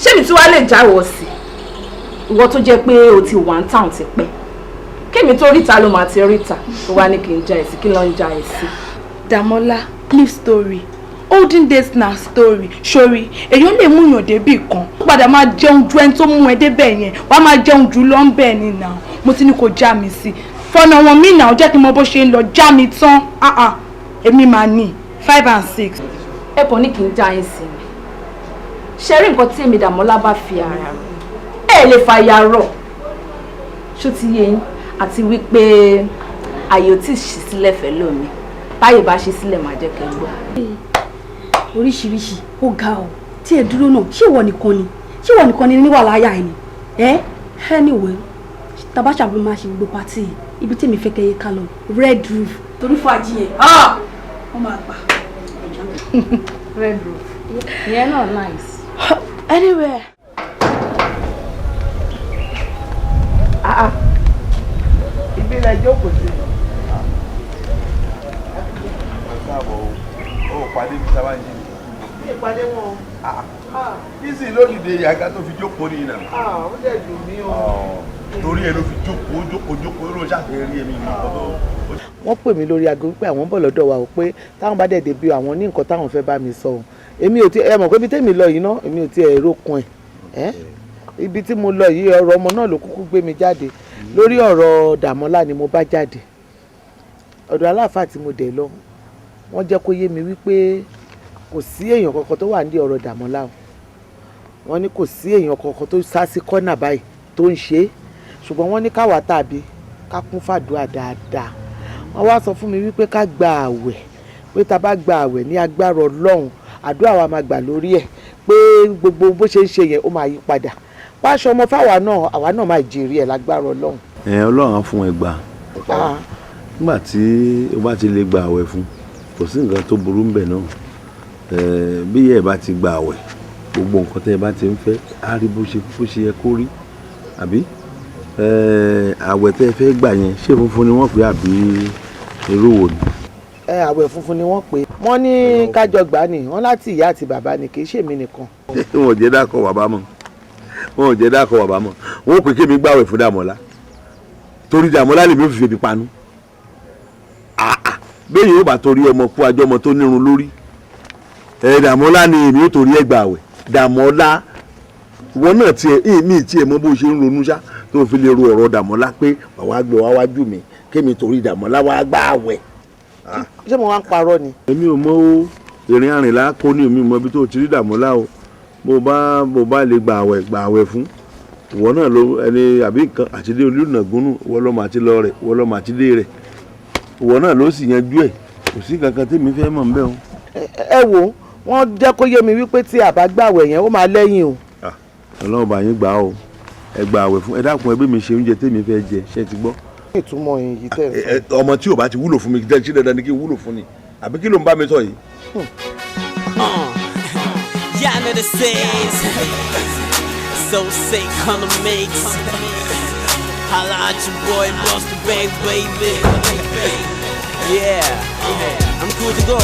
ṣé mi tí wàá lè jáwọ́ sí ìwọ tó jẹ́ pé o ti wà ń tàn ti pẹ́ kémi tó ríta ló máa ti ríta tó wá ní kí n já ẹ sí kí ló ń já ẹ sí. Dàmọ́lá live story olden days na story sori èèyàn lè mú yàn débì kan ó padà máa jẹun ju ẹni tó mú ẹ débẹ̀ yẹn wàá máa jẹun jù lọ ń bẹ̀ ni nà mo ti ní kó já mi sí fọ̀nà wọn mí nà ó jẹ́ kí n mọ bó ṣe ń lọ já mi tán èmi máa ní 5 and 6. ẹ kàn ní kí n já yín sí mi ṣe rí nǹkan tí èmi Dàmọ́lá bá fi ara rẹ̀ ẹ lè fàyà rọ̀ ṣó ti yé yín àti wípé àyè ò tí ì ṣí sílẹ̀ fẹ́ lómi táyè bá ṣí sílẹ̀ máa jẹ́ kẹ́ gbọ́. oríṣiríṣi ó ga ọ tí ẹ dúró náà ṣé ìwọ nìkan ni níwà láyà ẹ ni anyway tabasha bí máa ṣe gbogbo pàtì ibi tí èmi fẹ́ kẹ́yẹ ká lọ red roof torí fàájì yẹn wọ́n máa gbà. red roof ìyẹn náà nice. anyway. ìbílẹ̀ jókòó sí. káàbọ̀ o pàdé mi sábà ń jí mi. ìpàdé wọn. bísí lónìí àga tó fi jókòó ní ìnà. ó dẹ̀ dùn mí o. torí ẹ ló fi jókòó ló ṣàfihàn rí èmi nǹkan. wọ́n pè mí lórí aago pé àwọn ń bọ̀ lọ́dọ̀ wa o pé táwọn bá dẹ̀ débi àwọn ní nǹkan táwọn fẹ́ bá mi sọ o èmi ò tí ẹ mọ̀ pé ibi tẹ́mi lọ yìí ná èmi ò tí ẹ rókun ẹ̀ ibi tí mo lọ yìí ọ̀rọ̀ ọmọ náà ló kúkú gbé mi jáde lórí ọ̀rọ̀ Dàmọ́lá ni mo bá jáde ọ̀dọ̀ aláàfáà tí mo dẹ̀ lọ wọ́n jẹ́ kó yé mi wípé kò sí èèyàn kankan tó wà ní ọ̀rọ̀ Dàmọ́lá o wọ́n ní kò sí èèyàn kankan tó sá sí kọ́nà báyìí tó ń ṣe é ṣùgbọ́n wọ́n ní káwa tàbí ká kún fàdúrà dáadáa wọ́n wá sọ fún mi wípé ká gba àwẹ̀ pé tá a bá gba àwẹ̀ ní agbára Ọlọ́run àdúrà wa máa gbà lórí ẹ̀ pé gbogbo bó ṣe ń ṣe yẹn ó máa yí padà páṣọ ọmọ fáwa náà àwa náà máa jèrè ẹ̀ lágbára Ọlọ́run. Ọlọ́run á fún ẹ gbà nígbà tí o bá ti lè gba àwẹ̀ fún kò sí nǹkan tó burú ńbẹ̀ náà bí ẹ bá ti gba àwẹ̀ gbogbo nǹkan tẹ́ ẹ bá ti ń fẹ́ á rí bó ṣe yẹ kó rí àbí àwẹ̀ tẹ́ ẹ fẹ́ gbà yẹn ṣé funfun ni wọ́n pè àbí irú wo ni. Àwẹ̀ funfun ni wọ́n pè wọ́n ní kájọ gbà ní wọ́n láti ìyá àti bàbá ni kì í ṣèmi nìkan. wọn ò jẹ́ dákọ̀ bàbá mọ̀ wọn ò pè kémi gbàwẹ̀ fún Dàmọ́lá torí Dàmọ́lá lèmi ò fi febi panu bẹ́ẹ̀ yóò bá torí ọmọ kú ajọ́ ọmọ tó nírun lórí Dàmọ́lá ni èmi ò torí ẹ̀ gbàwẹ̀ Dàmọ́lá wọn náà tiẹ̀ mọ bó ṣe ń ronú ṣá tó fi lè ro ọ̀rọ̀ Dàmọ́lá pé wàá gbé wá wájú mi kémi torí Dàmọ́lá wàá gbàwẹ̀. ṣé mo wá ń parọ́ ni. èmi ò mọ o ìrìn àrìnlá kó ní omi mọ ibi tó ti rí Dàmọ́lá o bó bá lè gbàwẹ̀ fún ìwọ náà ló ẹni àbí nǹkan àtidé olùnàgúnú ìwọ lọ́mọ àti lọ rẹ̀ ìwọ lọ́mọ àti dé rẹ̀ ìwọ náà ló sì yanjú ẹ̀ kò sí kankan tèmi fẹ́ mọ̀ nbẹ́ o. ẹ wo wọ́n jẹ́ kó yé mi wípé tí àbá gbàwẹ̀ yẹn ó máa lẹ́yìn o. Ọlọ́run bá yín gbà o ẹ gbàwẹ̀ fún ẹ dákun ẹbí mi ṣe oúnjẹ tèmi fẹ́ jẹ ṣé ti gbọ́. ìtumọ̀ yìí tẹ̀ ẹ ọmọ tí ò bá ti wúlò fún mi ṣé dandan ni kí n wúlò fún ni àbí kí ló ń bá mi sọ yìí. Yana the says, so say kind of makes. Holla at your boy, Busta Banks, baby. Yeah, I'm cool to go.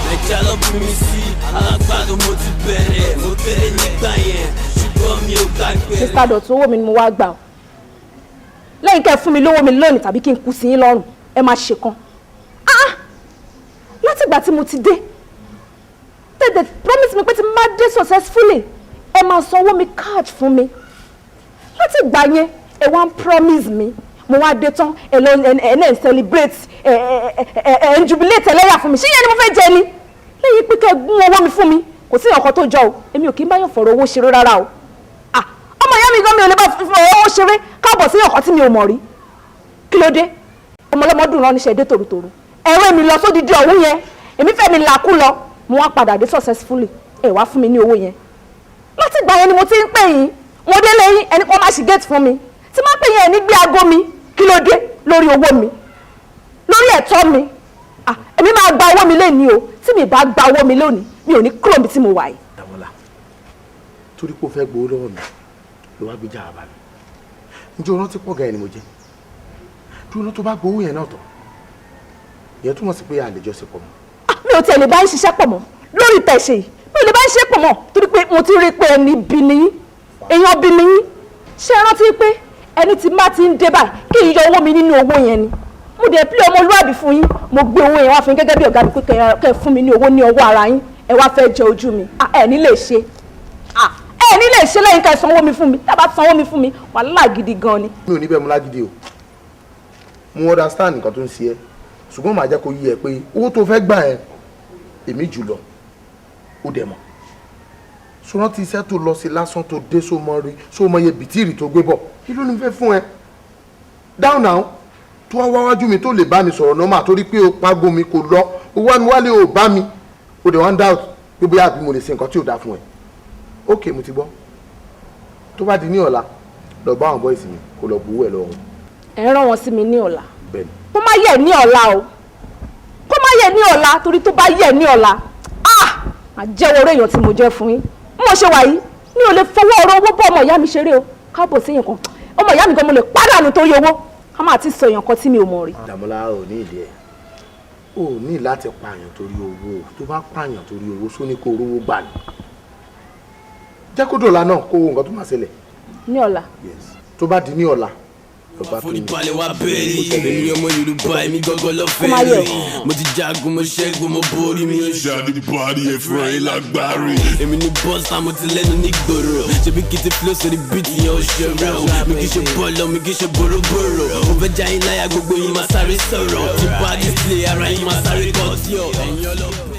Let y'all up me see. Alágbádùn mo ti bẹ̀rẹ̀ nígbà yẹn, ṣùgbọ́n mi ò gbàgbé. Mr. Dọ̀tun owó mi ni mo wá gbà ọ́. Lẹ́yìn kẹ́ ẹ fún mi lówó mi lónìí tàbí kí n kú sí yín lọ́rùn, ẹ máa ṣe kan. Látìgbà tí mo ti dé, tẹ̀tẹ̀ promise mi pé tí má dé successfully, ẹ máa sanwó mi cash fún mi. Láti ìgbà yẹn, ẹ wá ń promise mi, mo wá dé tán, ẹ náà celebrate, ẹ ń jubilate ẹlẹ́yà fún mi. Ṣé yẹn ni mo fẹ́ jẹ ni? Lẹ́yìn pé kẹ́ ẹ gún owó mi fún mi, kò sí ọkọ tó jọ o, èmi ò kí ń báyọ̀ fọ̀rọ̀ owó ṣeré rárá o. Ọmọ ìyá mi gan mi ò lè bá fọ̀rọ̀ owó ṣeré káàbọ̀ sí ọkọ tí mi ò mọ̀ rí. Kí ló dé? Ọmọ ọlọ́mọ dùn rán níṣẹ́ dé tòrútòrú. Ẹ̀rọ mi lọ sódìdí ọ̀hún yẹn, èmi fẹ́ mi làkú lọ, mo wá padà dé successfully, ẹ wá fún mi ní owó yẹn. Láti ìgbà yẹn ni mo ti ń pè yín, mo dé lẹ́yìn ẹni kan má ṣì gate fún mi. Tí má pè yín ẹni gbé aago mi, kí ló dé lórí owó mi? Lórí ẹ̀tọ́ mi. Èmi máa gba owó mi lónìí o, tí mi bá gba owó mi lónìí, mi ò ní kúrò níbi tí mo wà yìí. Dàmọ́lá, torí pé o fẹ́ gbowó lọ́wọ́ mi, ló wá gbé jára bá mi. Ǹjẹ́ o rántí pọ̀ gan-an ni mo jẹ́? Dúró tó bá gbowó yẹn náà tán. Ìyẹn túmọ̀ sí pé a lè jọ ṣe pọ̀ mọ́. Mi ò tiẹ̀ lè bá ń ṣiṣẹ́ pọ̀ mọ́ lórí tẹ̀sẹ̀ yìí, mi ò lè bá ń ṣe pọ̀ mọ́ torí pé mo ti rí pé ẹni bí nìyí, èèyàn bí nìyí. Ṣé ẹ rántí pé ẹni tí má ti ń dé báyìí kí n yọ owó mi nínú owó yẹn ni? Mo dẹ̀ pílẹ̀ ọmọlúwàbí fún yín, mo gbé owó yẹn wá fún yín gẹ́gẹ́ bí ọ̀gá mi pé kẹ́ ẹ fún mi ní owó ní ọwọ́ ara yín, ẹ wá fẹ́ jẹ ojú mi. Ẹ ní lè ṣe. Ẹ ní lè ṣe lẹ́yìn ká ẹ sanwó mi fún mi, tá a bá sanwó mi fún mi, wàhálà gidi gan ni. Mi ò ní bẹ́ẹ̀ mú lágídí o. Mo understand nǹkan tó ń ṣe ẹ́, ṣùgbọ́n màá jẹ́ kó yé ẹ pé owó tó fẹ́ gbà ẹ́ èmi jù lọ ó dẹ̀ mọ̀. Ṣùgbọ́n tí iṣẹ́ tó lọ sí lásán tó dé sómọ rí sómọ yẹ bìtìrì tó gbé bọ̀ kí ló ní fẹ́ fún ẹ? Down now tó wá wájú mi tó lè bá mi sọ̀rọ̀ nọ́mà torí pé o pago mi kò lọ o wá mi wálé o bá mi o dẹ̀ wá ń doubt pé bóyá àbí mo lè ṣe nǹkan tí ò dáa fún ẹ. Ok, mo ti gbọ́. Tó bá di ní ọ̀la lọ bá àwọn boys mi kó lọ gbowó ẹ lọ́wọ́. Ẹ rán wọn sí mi ní ọ̀la. Bẹ́ẹ̀ni. Kó má yẹ ní ọ̀la o. Kó má yẹ ní ọ̀la torí tó bá yẹ ní ọ̀la. Màá jẹ́wọ́ orí èèyàn tí mo jẹ́ fún yín. Bí mo ṣe wà yìí, mi ò lè fọwọ́ ọ̀rọ̀ owó bọ́ ọmọ ìyá mi ṣeré o. Káàbọ̀ sí nǹkan. Ọmọ ìyá mi gan mo lè pàdánù torí owó. Ká máa ti sọ èèyàn kan tí mi ò mọ̀ rí. Dàmọ́lá ò ní ìdí ẹ̀. o ní láti pààyàn torí owó tó bá pààyàn torí owó sóní kó rówó gbà ní. jẹ́ kó dọ̀la náà kó nǹkan tó máa ṣẹlẹ̀. ní ọ̀la. tó bá di ní ọ̀la ọba tó ní. Balẹ̀ wá bẹ́ẹ̀rì èmi ọmọ Yorùbá èmi gángan lọ́fẹ̀ẹ́ rí mo ti jagun mo ṣẹ́gun mo borí mi. ṣáàdì parí ẹ̀fọ́ ẹ̀ lágbárí. èmi ní bọ́sà mo ti lẹ́nu ní gbòòrò ṣebí kí ti flow sórí bíìtì yẹn ó ṣe rẹ̀ o mi kì í ṣe bọ́ọ̀lù mi kì í ṣe bòròbòrò mo fẹ́ já yín láyà gbogbo yín máa sáré sọ̀rọ̀ tí bá display ara yín máa sáré kọ́ sí ọ ẹ̀yin ọlọ́pẹ́.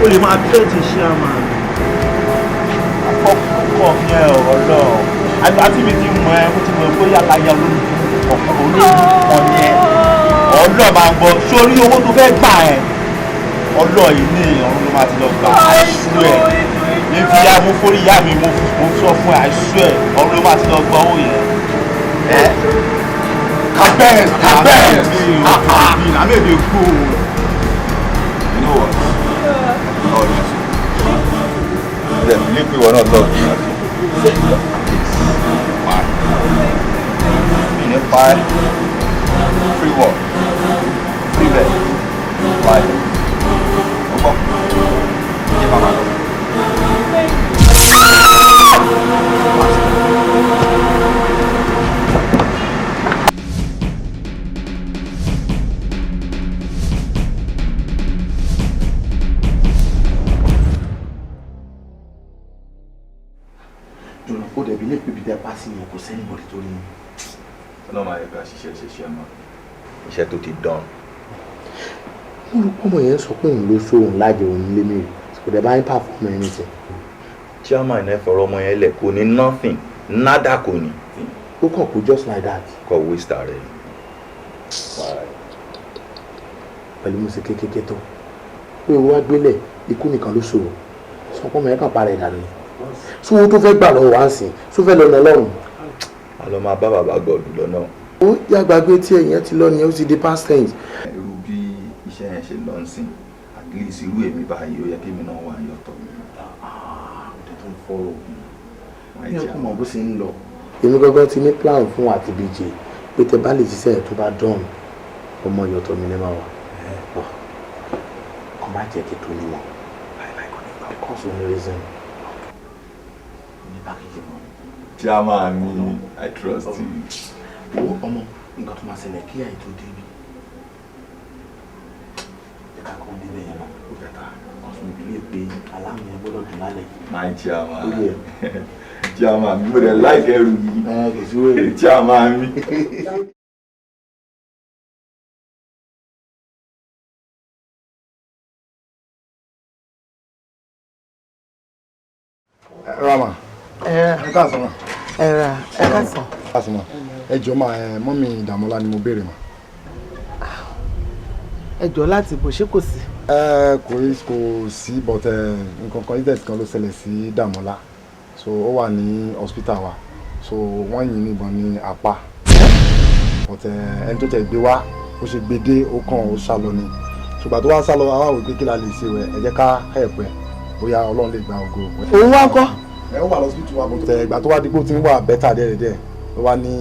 o lè máa tẹ́ ti ṣe àmà. àkọ́kọ́ yẹn ọ̀rọ̀ lọ àgbà tí mi ti mọ ẹ mo ti mọ bóyá ká ya olóògùn kan yẹn ọlọ́ máa ń gbọ́ sórí owó tó fẹ́ gbà ẹ̀ ọlọ́ yìí ní ọ̀run ló máa ti lọ gbà àìsú ẹ̀ níbi ya mo forí ìyá mi mo sọ fún àìsú ẹ̀ ọ̀run ló máa ti lọ gbọ́ owó yẹn. kabẹ́ẹ̀ àmẹ́bí kú. You know what? Oh, yes. Then believe me, we're not talking. Why? In a fire, free walk, free bed, why? Okay. Give my man. Ọlọ́mọ ayẹ̀bẹ̀ àṣìṣe ṣe mọ́ iṣẹ́ tó ti dán. ọmọ yẹn sọ pé òun ló sóhun lájẹ òun lé mi kò dẹ̀ bá ń pàfọ́mù ẹni tẹ̀. chairman ẹ fọ̀rọ̀ ọmọ yẹn lẹ̀ kò ní nothing nada kò ní. ó kàn kú just like that. kò waste rẹ. pẹ̀lú mo ṣe kékeré tó pé owó agbélẹ̀ ikú nìkan ló ṣòro sọ pé ọmọ yẹn kàn parẹ́ ìdànù ni sówó tó fẹ́ gbà lọ́wọ́ wá ń sìn só fẹ́ lọ́nà ọlọ́run. a lọ máa bá bàbá gọ̀ọ̀dù lọ́nà. ó yàgbàgbé tí ẹ̀yìn ti lọ nìyẹn ó ti di past tense. irú bí iṣẹ́ yẹn ṣe lọ sí at least irú èmi báyìí ó yẹ kí èmi náà wà yọ̀tọ̀ mi. ọ̀dẹ̀ tó ń fọ́rọ̀ mi ẹ̀ kò mọ̀ bó ṣe ń lọ. èmi gangan ti ní plan fún àti bíjì pé tẹ bá lè ṣiṣẹ́ ẹ̀ tó bá dán ọmọ yọ̀tọ̀ mi ní máa wà. kò má jẹ́ kí tó ní wọn because of the reason. Chairman mi, I trust you. Owó ọmọ nǹkan tó máa ṣẹlẹ̀ kí àìtó débi. Ẹ̀ka kan débẹ̀ yẹn náà ó bẹ̀ta. Ọ̀sùn ìbílẹ̀ pé aláàmì ẹ̀ gbọ́dọ̀ dùn lálẹ́. My chairman. Chairman mi, mo dẹ̀ láìpẹ́ ẹrù yìí. Chairman mi. Rama. Ẹ káàsán ma. Ẹ káàsán. Káàsán ma. Ẹ jọ̀ọ́ ma mọ́mì Dàmọ́lá ni mo béèrè ma. Ẹ jọ̀ọ́ láti bò ṣé kò sí. Kò sí but nǹkan kan incident kan ló ṣẹlẹ̀ sí Dàmọ́lá so ó wà ní hospital wa so wọ́n yìn níbọn ní apá but ẹni tó tẹ̀ gbé wá ó ṣe gbé dé ó kàn ó sá lọ ni ṣùgbọ́n tó wá sá lọ àwa wò pé kí la lè ṣe rẹ̀ ẹ jẹ́ ká help ẹ̀ bóyá Ọlọ́run lè gba ògo. Òun wá kọ́. Ẹ ó wà lọ́sibítù wa bọ̀tẹ̀ ìgbà tó wá dípò tí ń wà bẹ́tà díẹ̀díẹ̀ ló wá ní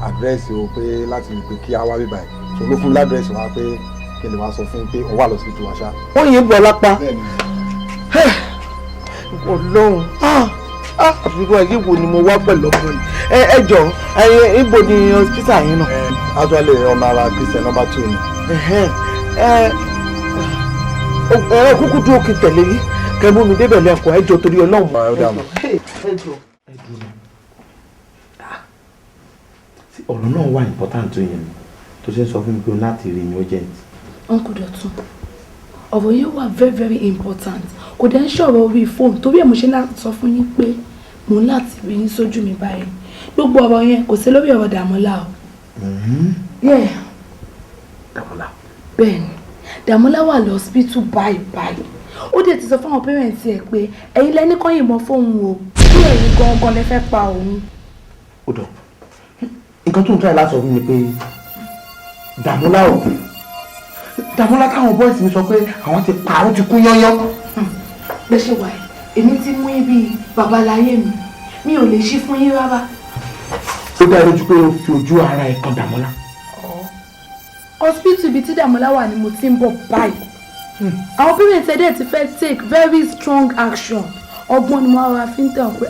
àdírẹ́sì o pé láti lè pé kí á wá bíbá ẹ̀ so ló fún mi ládírẹ́sì wa pé kí n lè wá sọ fún un pé òun wà lọ́sibítù wa ṣá. Wọ́n yìí bọ̀ lápá. Ọlọ́run àfikún ayé wo ni mo wá pẹ̀lú ọmọ yìí. Ẹ jọ ibo ni hospital yín náà. Actually ọmọ ara Christian number 2 ni. Kúkú dúró kí n tẹ̀lé yín kẹ́ mú mi débẹ̀ lẹ́kọ̀ọ́ ẹ jọ torí Ọlọ́run. ọ̀rọ̀ náà wà important tó yẹn tó ṣe ń sọ fún mi pé o láti rí mi urgent. Uncle Dọ̀tun ọ̀rọ̀ yẹn wà very very important kò dẹ̀ ń ṣọ̀rọ̀ orí fóònù torí ẹ̀ mo ṣe láti sọ fún yín pé mo ń láti rí yín sójú mi báyìí gbogbo ọ̀rọ̀ yẹn kò sí lórí ọ̀rọ̀ Dàmọ́lá o. Dàmọ́lá. Bẹ́ẹ̀ni Dàmọ́lá wà lọ hospital báyìí ó dẹ̀ ti sọ fún àwọn parents ẹ̀ pé ẹ̀yin lẹ́ni kan yìnbọn fóun o bí ẹ̀yin gangan lẹ fẹ́ pa òun. Ó dọ̀ nǹkan tó ń try láti sọ fún mi pé Dàmọ́lá ò kú Dàmọ́lá táwọn boys mi sọ pé àwọn ti pa àwọn ti kú yányán. bẹ́ẹ̀ ṣe wà èmi ti mú ibi babaláyé mi ò lè ṣí fún yín rárá. Ó dá lójú pé o fi ojú ara ẹ̀ kan Dàmọ́lá. Hospital ibi tí Dàmọ́lá wà ni mo ti ń bọ̀ báyìí àwọn parents ẹ̀dẹ̀ ti fẹ́ take very strong action ọgbọ́n ni mo wá fi ń tẹ̀ pé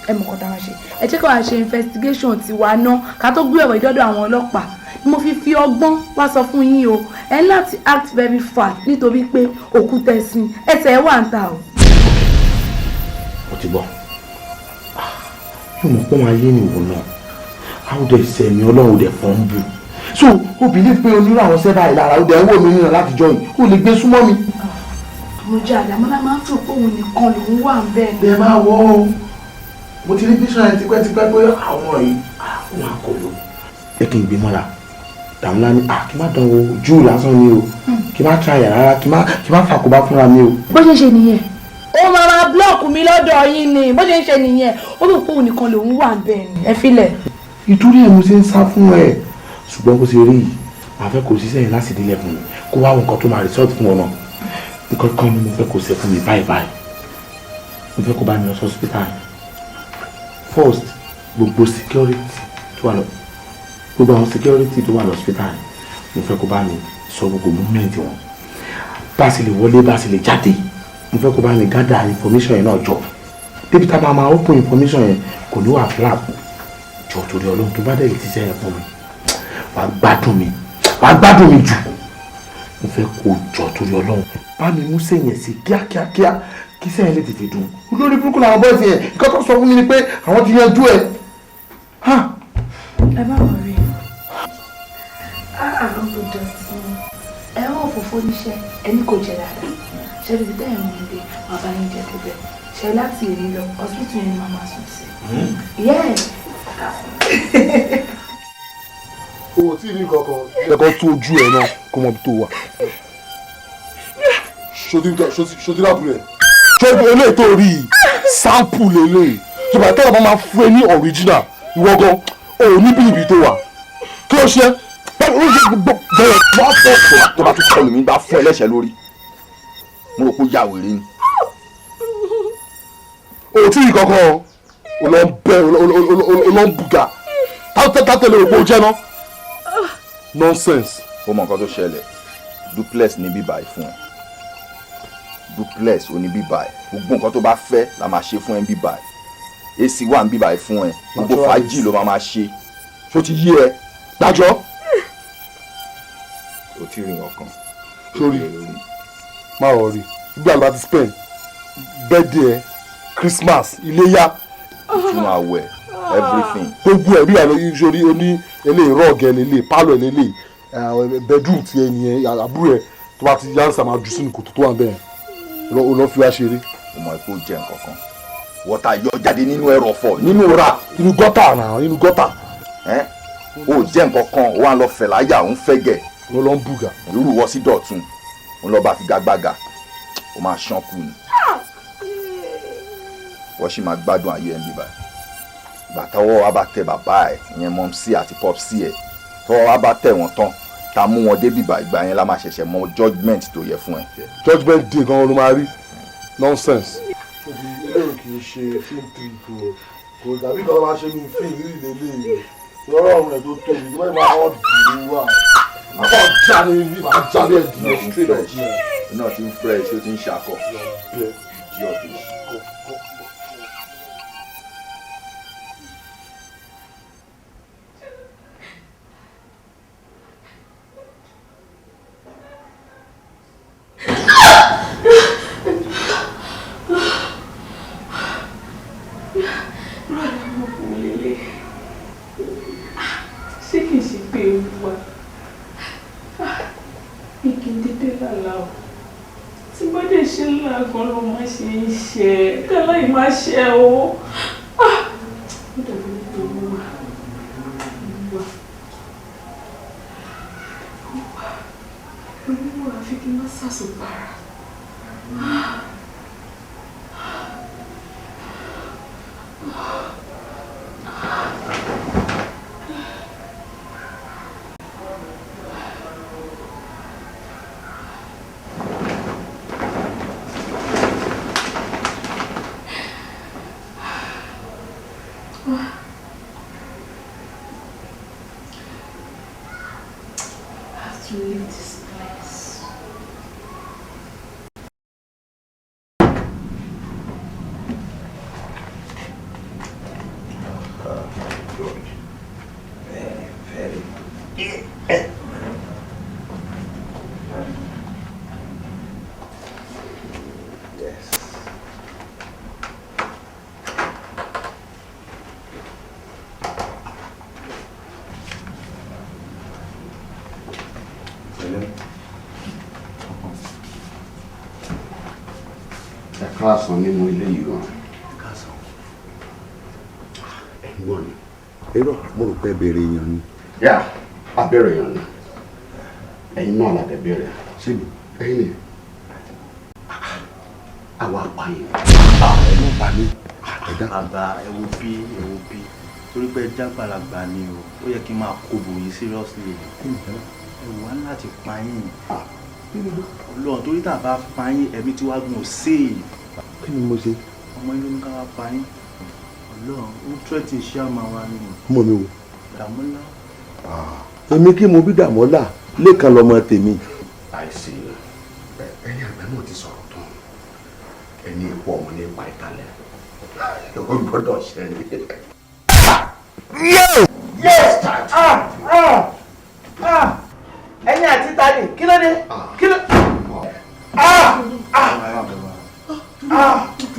ẹ mọ̀ kọ́ta wá ṣe ẹ jẹ́ ká wá ṣe investigation tiwa náà ká tó gbé ọ̀rọ̀ ìdọ́dọ̀ àwọn ọlọ́pàá ni mo fi ọgbọ́n wá sọ fún yín o ẹ láti act very fast nítorí pé òkú tẹ̀sìn ẹsẹ̀ ẹ wà ń ta o. Ó ti gbọ́ yóò mọ̀ pé wọn ayé ni ìwò náà àwọn ọdẹ ìsẹ̀mí ọlọ́run dẹ̀ fọ́n ń bù so ó believe pé onírú àwọn sẹ́dá ìlara ó dẹ̀ ń wò mí nínú láti jọ yìí ó lè gbé súnmọ́ mi. mo jẹ Àdàmọ́lá máa ń fò pé òun nìkan lòún wà ń bẹ́ẹ̀. bẹ́ẹ̀ máa wọ́ ọ́ mo ti rí bíṣọ̀ yẹn tipẹ́tipẹ́ pé àwọn yìí àwọn àkọlù. ẹ kí n gbé mọ́ra Dàmọ́lá ní kí n má dánwò jù lásán ni o kí n má tra yàrá rárá kí n má fàkóbá fúnra mi o. bó ṣe ń ṣe nìyẹn ó máa blọọkù mi lọ́dọ̀ yín ni bó ṣe ń ṣe nìyẹn ó rò pé òun nìkan lòún wà ń bẹ́ẹ̀ ni ẹ filẹ̀. ìtúrí ẹ̀ mo ṣe ń sá fún ẹ ṣùgbọ́n bó ṣe rí yìí àfẹ́ kò ṣiṣẹ́ yẹn láti délẹ̀ fún mi kó wá nǹkan tó máa result fún ọ náà nǹkan kan ni mo fẹ́ kó ṣe fún mi báyìí mo fẹ́ kó bá mi lọ sí hospital first gbogbo security tó wà lọ gbogbo àwọn security tó wà lọ hospital mo fẹ́ kó bá mi sọ gbogbo movement wọn bá a sì lè wọlé bá a sì lè jáde mo fẹ́ kó bá mi gather information yẹn náà jọ débi tá a máa open information yẹn kò ní wà flap jọ torí Ọlọ́run tó bá dẹ̀ ti sẹ́yìn fún mi wàá gbádùn mi jù mo fẹ́ kó jọ torí Ọlọ́run bá mi mú sẹ́yìn sí kíákíákíá kí sẹ́yìn lè tètè dùn olórí burúkú làwọn bọ́ọ̀sì yẹn nǹkan tó sọ fún mi ni pé àwọn ti yanjú ẹ̀. ẹ má wọ rí àwọn gbọ́dọ̀ sí ẹ̀rọ òfófó níṣẹ́ ẹni kò jẹ dáadáa ṣe lè tẹ́ ẹ̀rọ ìdè bàbá yín jẹ débẹ̀ ṣe láti èmi lọ hospital yẹn ni màá máa sùn sí. o tí ní kankan ẹ̀kọ́ tó ojú ẹ̀ náà kó mọ̀ tó wà ṣòtí lábúrẹ̀ ṣòtí eléyìí tó rí sample lélẹ̀ tó bá tẹ́lẹ̀ bá máa fún ẹ ní original ìwọ gan o ò ní bíbí tó wà kí ló ṣe báwo ló ṣe gbogbo bẹ̀rẹ̀ wá fọ́ tó bá tún kọlù mí bá fún ẹ lẹ́sẹ̀ lórí mo rò pé ó yà wèrè ni. o tí ní kankan o lọ bẹ o lọ bùgà tátẹ̀lé òpó jẹ́ náà nonsense. ó mọ nǹkan tó ṣẹlẹ̀ duplex ní bíbá ẹ̀ fún ẹ duplex ò ní bíbá ẹ̀ gbogbo nǹkan tó bá fẹ́ la máa ṣe fún ẹ bíbá ẹ̀ AC wà ní bíbá ẹ̀ fún ẹ gbogbo fàájì ló máa ṣe ṣó ti yí ẹ dájọ́ ó ti rìn ọkàn. sórí máa wọ rí gbogbo àgbà ti spend birthday ẹ Christmas iléyá ìtúnu àwẹ̀ everything. gbogbo ẹ̀ bí àlọ́ ìṣòrí oní eléyìí rọ́ọ̀gẹ̀ lélẹ̀ pálọ̀ lélẹ̀ bedroom ti ẹ nìyẹn àbúrò ẹ tó bá ti yánsà máa jù sínú kòtò tó wà bẹ́ẹ̀ o lọ fi wá ṣeré. o mọ̀ pé ó jẹ́ nǹkan kan wọ́tà yọ jáde nínú ẹrọ̀fọ̀ nínú ra. inú gọ́tà náà inú gọ́tà. ó jẹ́ nǹkan kan ó wà lọ fẹ̀ láyà ó ń fẹ́ gẹ̀. ló lọ ń bùgà. irú wọ sí dọ̀tun ó lọ bá fi gágbága ó máa ṣán kú ni wọ́n sì máa gbádùn ayé ẹ̀ ń bíbá gbàtọ́wọ́ wa bá tẹ bàbá ẹ̀ ìyẹn mọ́mísì àti pọ́psì ẹ̀ tọ́wọ́ wa bá tẹ̀ wọ́n tán ta mú wọn débi ìgbà yẹn la máa ṣẹ̀ṣẹ̀ mọ judgement tó yẹ fún ẹ. judgement day gan ló máa rí nonsense. eléyìí kì í ṣe film trip o kò dàbí kan tó máa ṣe ní film rí lélẹ̀ lọ́rọ̀ ọ̀hún ẹ̀ tó tóbi wọ́n máa wọ́n dì í wá àbọ̀ jáde bí máa jáde ẹ̀ dì í straight up. iná ti ń fresh ó ti ń ṣàkọ. idiot. Ṣé kìí ṣe pé olúwa mi kì í dédé lálá o tí bá dé ṣe ńlá gan ló máa ṣe ń ṣe kálá yìí máa ṣe o ó dàbí pé olúwa àfi kí n má sàṣùpàrà. To leave this place. Good. Very good. Yes. Ẹ káàsán nínú ilé yìí gan. Ẹ̀gbọ́n ni. Irọ́ mo rò pé béèrè èèyàn ni. Yà á béèrè èèyàn ni. Ẹ̀yin náà la dẹ̀ béèrè. Ṣé mi? Ẹ̀yin ni. Àwa apààyàn. Ẹ̀rù bà mí. Bàbá ẹ wo bí torí pé jágbàlagbà ni o ó yẹ kí n máa kó bò yín seriously ẹ wà láti pa yín Ọlọ́run torí tá a bá pa yín ẹ̀mí tí wàá gùn ò save. Kí ni mo ṣe? Ọmọ yín ló ní ká wá pa yín Ọlọ́run ó tẹ́tí iṣẹ́ àmà wa ni. Ọmọ mi wo? Dàmọ́lá. Èmi kí mo bí Dàmọ́lá lẹ́ẹ̀kan lọmọ tèmi. Àìsí ẹ̀yin àgbẹ̀ náà ti sọ̀rọ̀ tán. Ẹni ipò ọmọ ní ipa ìkàlẹ̀. Ó gbọ́dọ̀ ṣẹlẹ̀. Yes! Ẹ̀yin àti tani kí ló dé? Kí ló?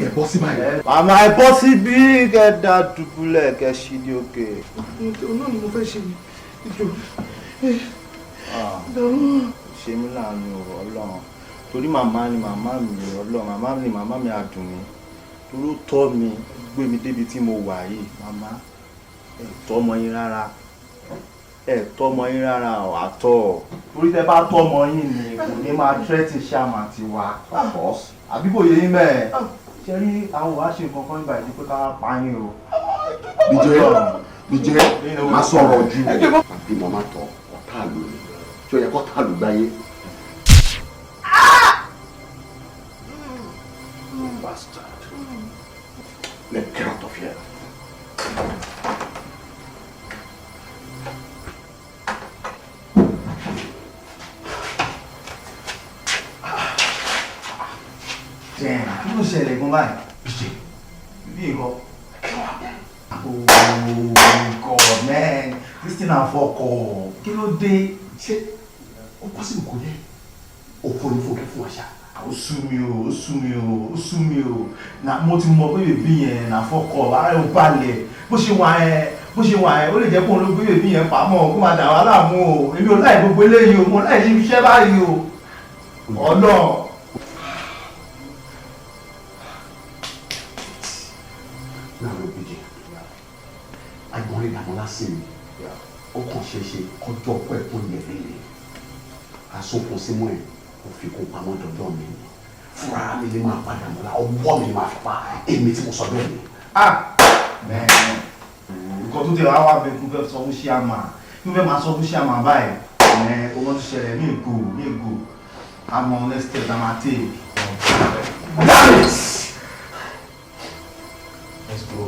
Ẹ bọ́ sí báyìí. Màmá ẹ bọ́ sí bí kẹ́ẹ̀dá dùbúlẹ̀ kẹ́ ṣí ní òkè. Náà ni mo fẹ́ ṣe mi. Ṣé mi láàánú Ọlọ́run torí màmá ni màmá mi Ọlọ́run màmá ni màmá mi Àdùnní torí ó tọ́ mi gbé mi débi tí mo wà yìí màmá ẹ tọ́ ọmọ yín rárá àtọ̀ torí tẹ bá tọ́ ọmọ yín ni kò ní máa tírẹ́tì ṣáàmà tiwa àbí kò yẹ yín bẹ́ẹ̀ ṣe rí àwọn wàá ṣe nǹkan kan nígbà yìí pé ká pa yín o. Bíjẹ́ máa sọ̀rọ̀ jù àbí màmá tọ̀ ọ̀tá àlù ni tí ó yẹ kó tá àlù gbáyé. Bastard. Let me get out of here. Kí ló ṣẹlẹ̀ gan báyìí? Bíjẹ́ bí nǹkan. Oh God, man, this thing na fọkọ. Kí ló dé? Ṣé ó pọ́sibú kò yẹ òfò ní fòkè fún àṣà? Ó sú mi o. Na mo ti mọ pé bèbí yẹn na fọkọ, ara ẹ̀ ò balẹ̀. Bó ṣe wà ẹ́, ó lè jẹ́ kó ló gbé bèbí yẹn pamọ́ kó máa dà wá láàmú o. Èmi ò láì gbogbo eléyìí o, mo láì ṣe iṣẹ́ báyìí o. Ọlọ́run. Náà ló Bíjẹ́. Àgbọ̀n rí Dàmọ́lá sí mi. Ó kàn ṣeé ṣe kọjọ́ pẹ́ tó yẹ lélẹ̀. Àsopọ̀ símú ẹ̀ kò fi kó pamọ́ dọ́dọ́ mi. Fúnra mi ni máa padà mọ́lá, ọwọ́ mi ni máa fi pa èmi tí mo sọ bẹ́ẹ̀ ni. Bẹ́ẹ̀ nǹkan tó tẹ̀ wá wá bẹ́ẹ̀ kó fẹ́ sọ fún ṣíàmà kí wọ́n fẹ́ máa sọ fún ṣíàmà báyìí ọmọ tó ṣẹlẹ̀ ní ègò àmọ́ next step na máa take. Damn it! Let's go.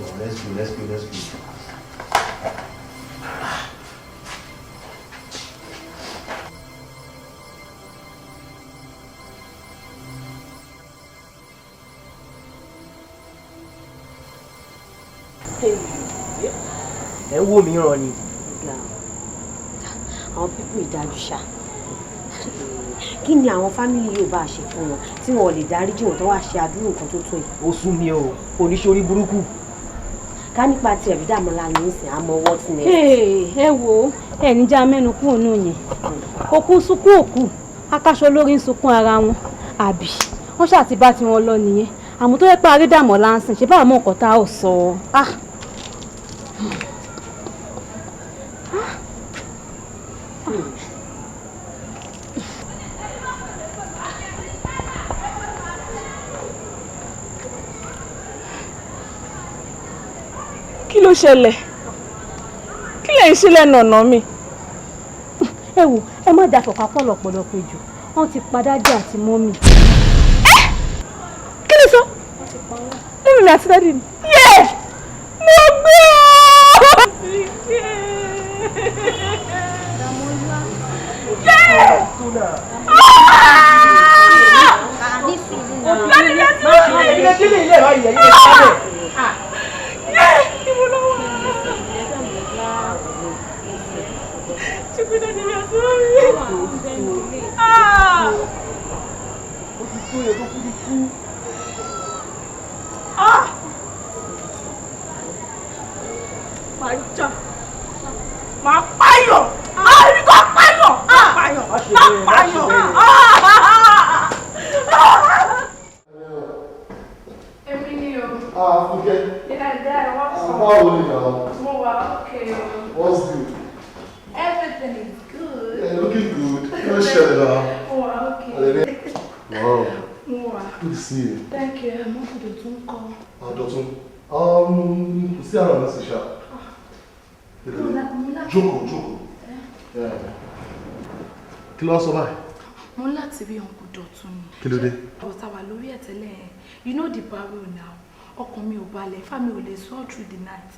ẹ wò mí ràn ni. àwọn pípọ̀ ìdájú ṣá kí ni àwọn fámìlì yóò bá ṣe fún wọn tí wọn ò lè dáríjì wọn tó wá ṣe àdúrà nǹkan tó tó yìí. ó sún mi o oníṣòrí burúkú. ká nípa ti ẹ̀rí Dàmọ́lá ní ìsìn àmọ́ what next. ẹ wo ẹni já mẹ́nu kúrò náà yẹn òkú sunkún òkú akáṣọ lórí ń sunkún ara wọn àbí wọ́n ṣàti bá tiwọn lọ nìyẹn àmọ́ tó yẹ pé arí Dàmọ́lá ń sìn ṣe bá àmọ́ nǹkan tá ò sọ. kí ló ṣẹlẹ̀ kí lè ń ṣe lẹ́nu ọ̀nà mi. ẹ wò ẹ má da fọ̀ká pọ̀lọpọ̀lọ pé jù wọ́n ti padà jẹ́ àti mọ́mì. kí ni sọ mọ́mì mi àti dádì mi. mo gbé máa pààyàn àbí kò pààyàn pààyàn. èmi ni o. Fúnkẹ́. Yeah, what's up? Báwo ni now? Mo wà okay o. What's good? Everything is good. Yeah, looking good. No share now. Mo wà okay. Wow. Mo wà. Good to see you. Thank you. Mo kò Dọ̀tun kọ́. Dọ̀tun. Kò sí àrà náà sí ṣá. Jókòó. Kí ló sọ báyìí? Mo láti rí Uncle Dọ̀tun ni. Kí ló dé? Ọ̀tá wà lórí ẹ̀ tẹ́lẹ̀ yẹn. You know the barrel now. Ọkàn mi ò balẹ̀, ifá mi ò lè sọ through the night.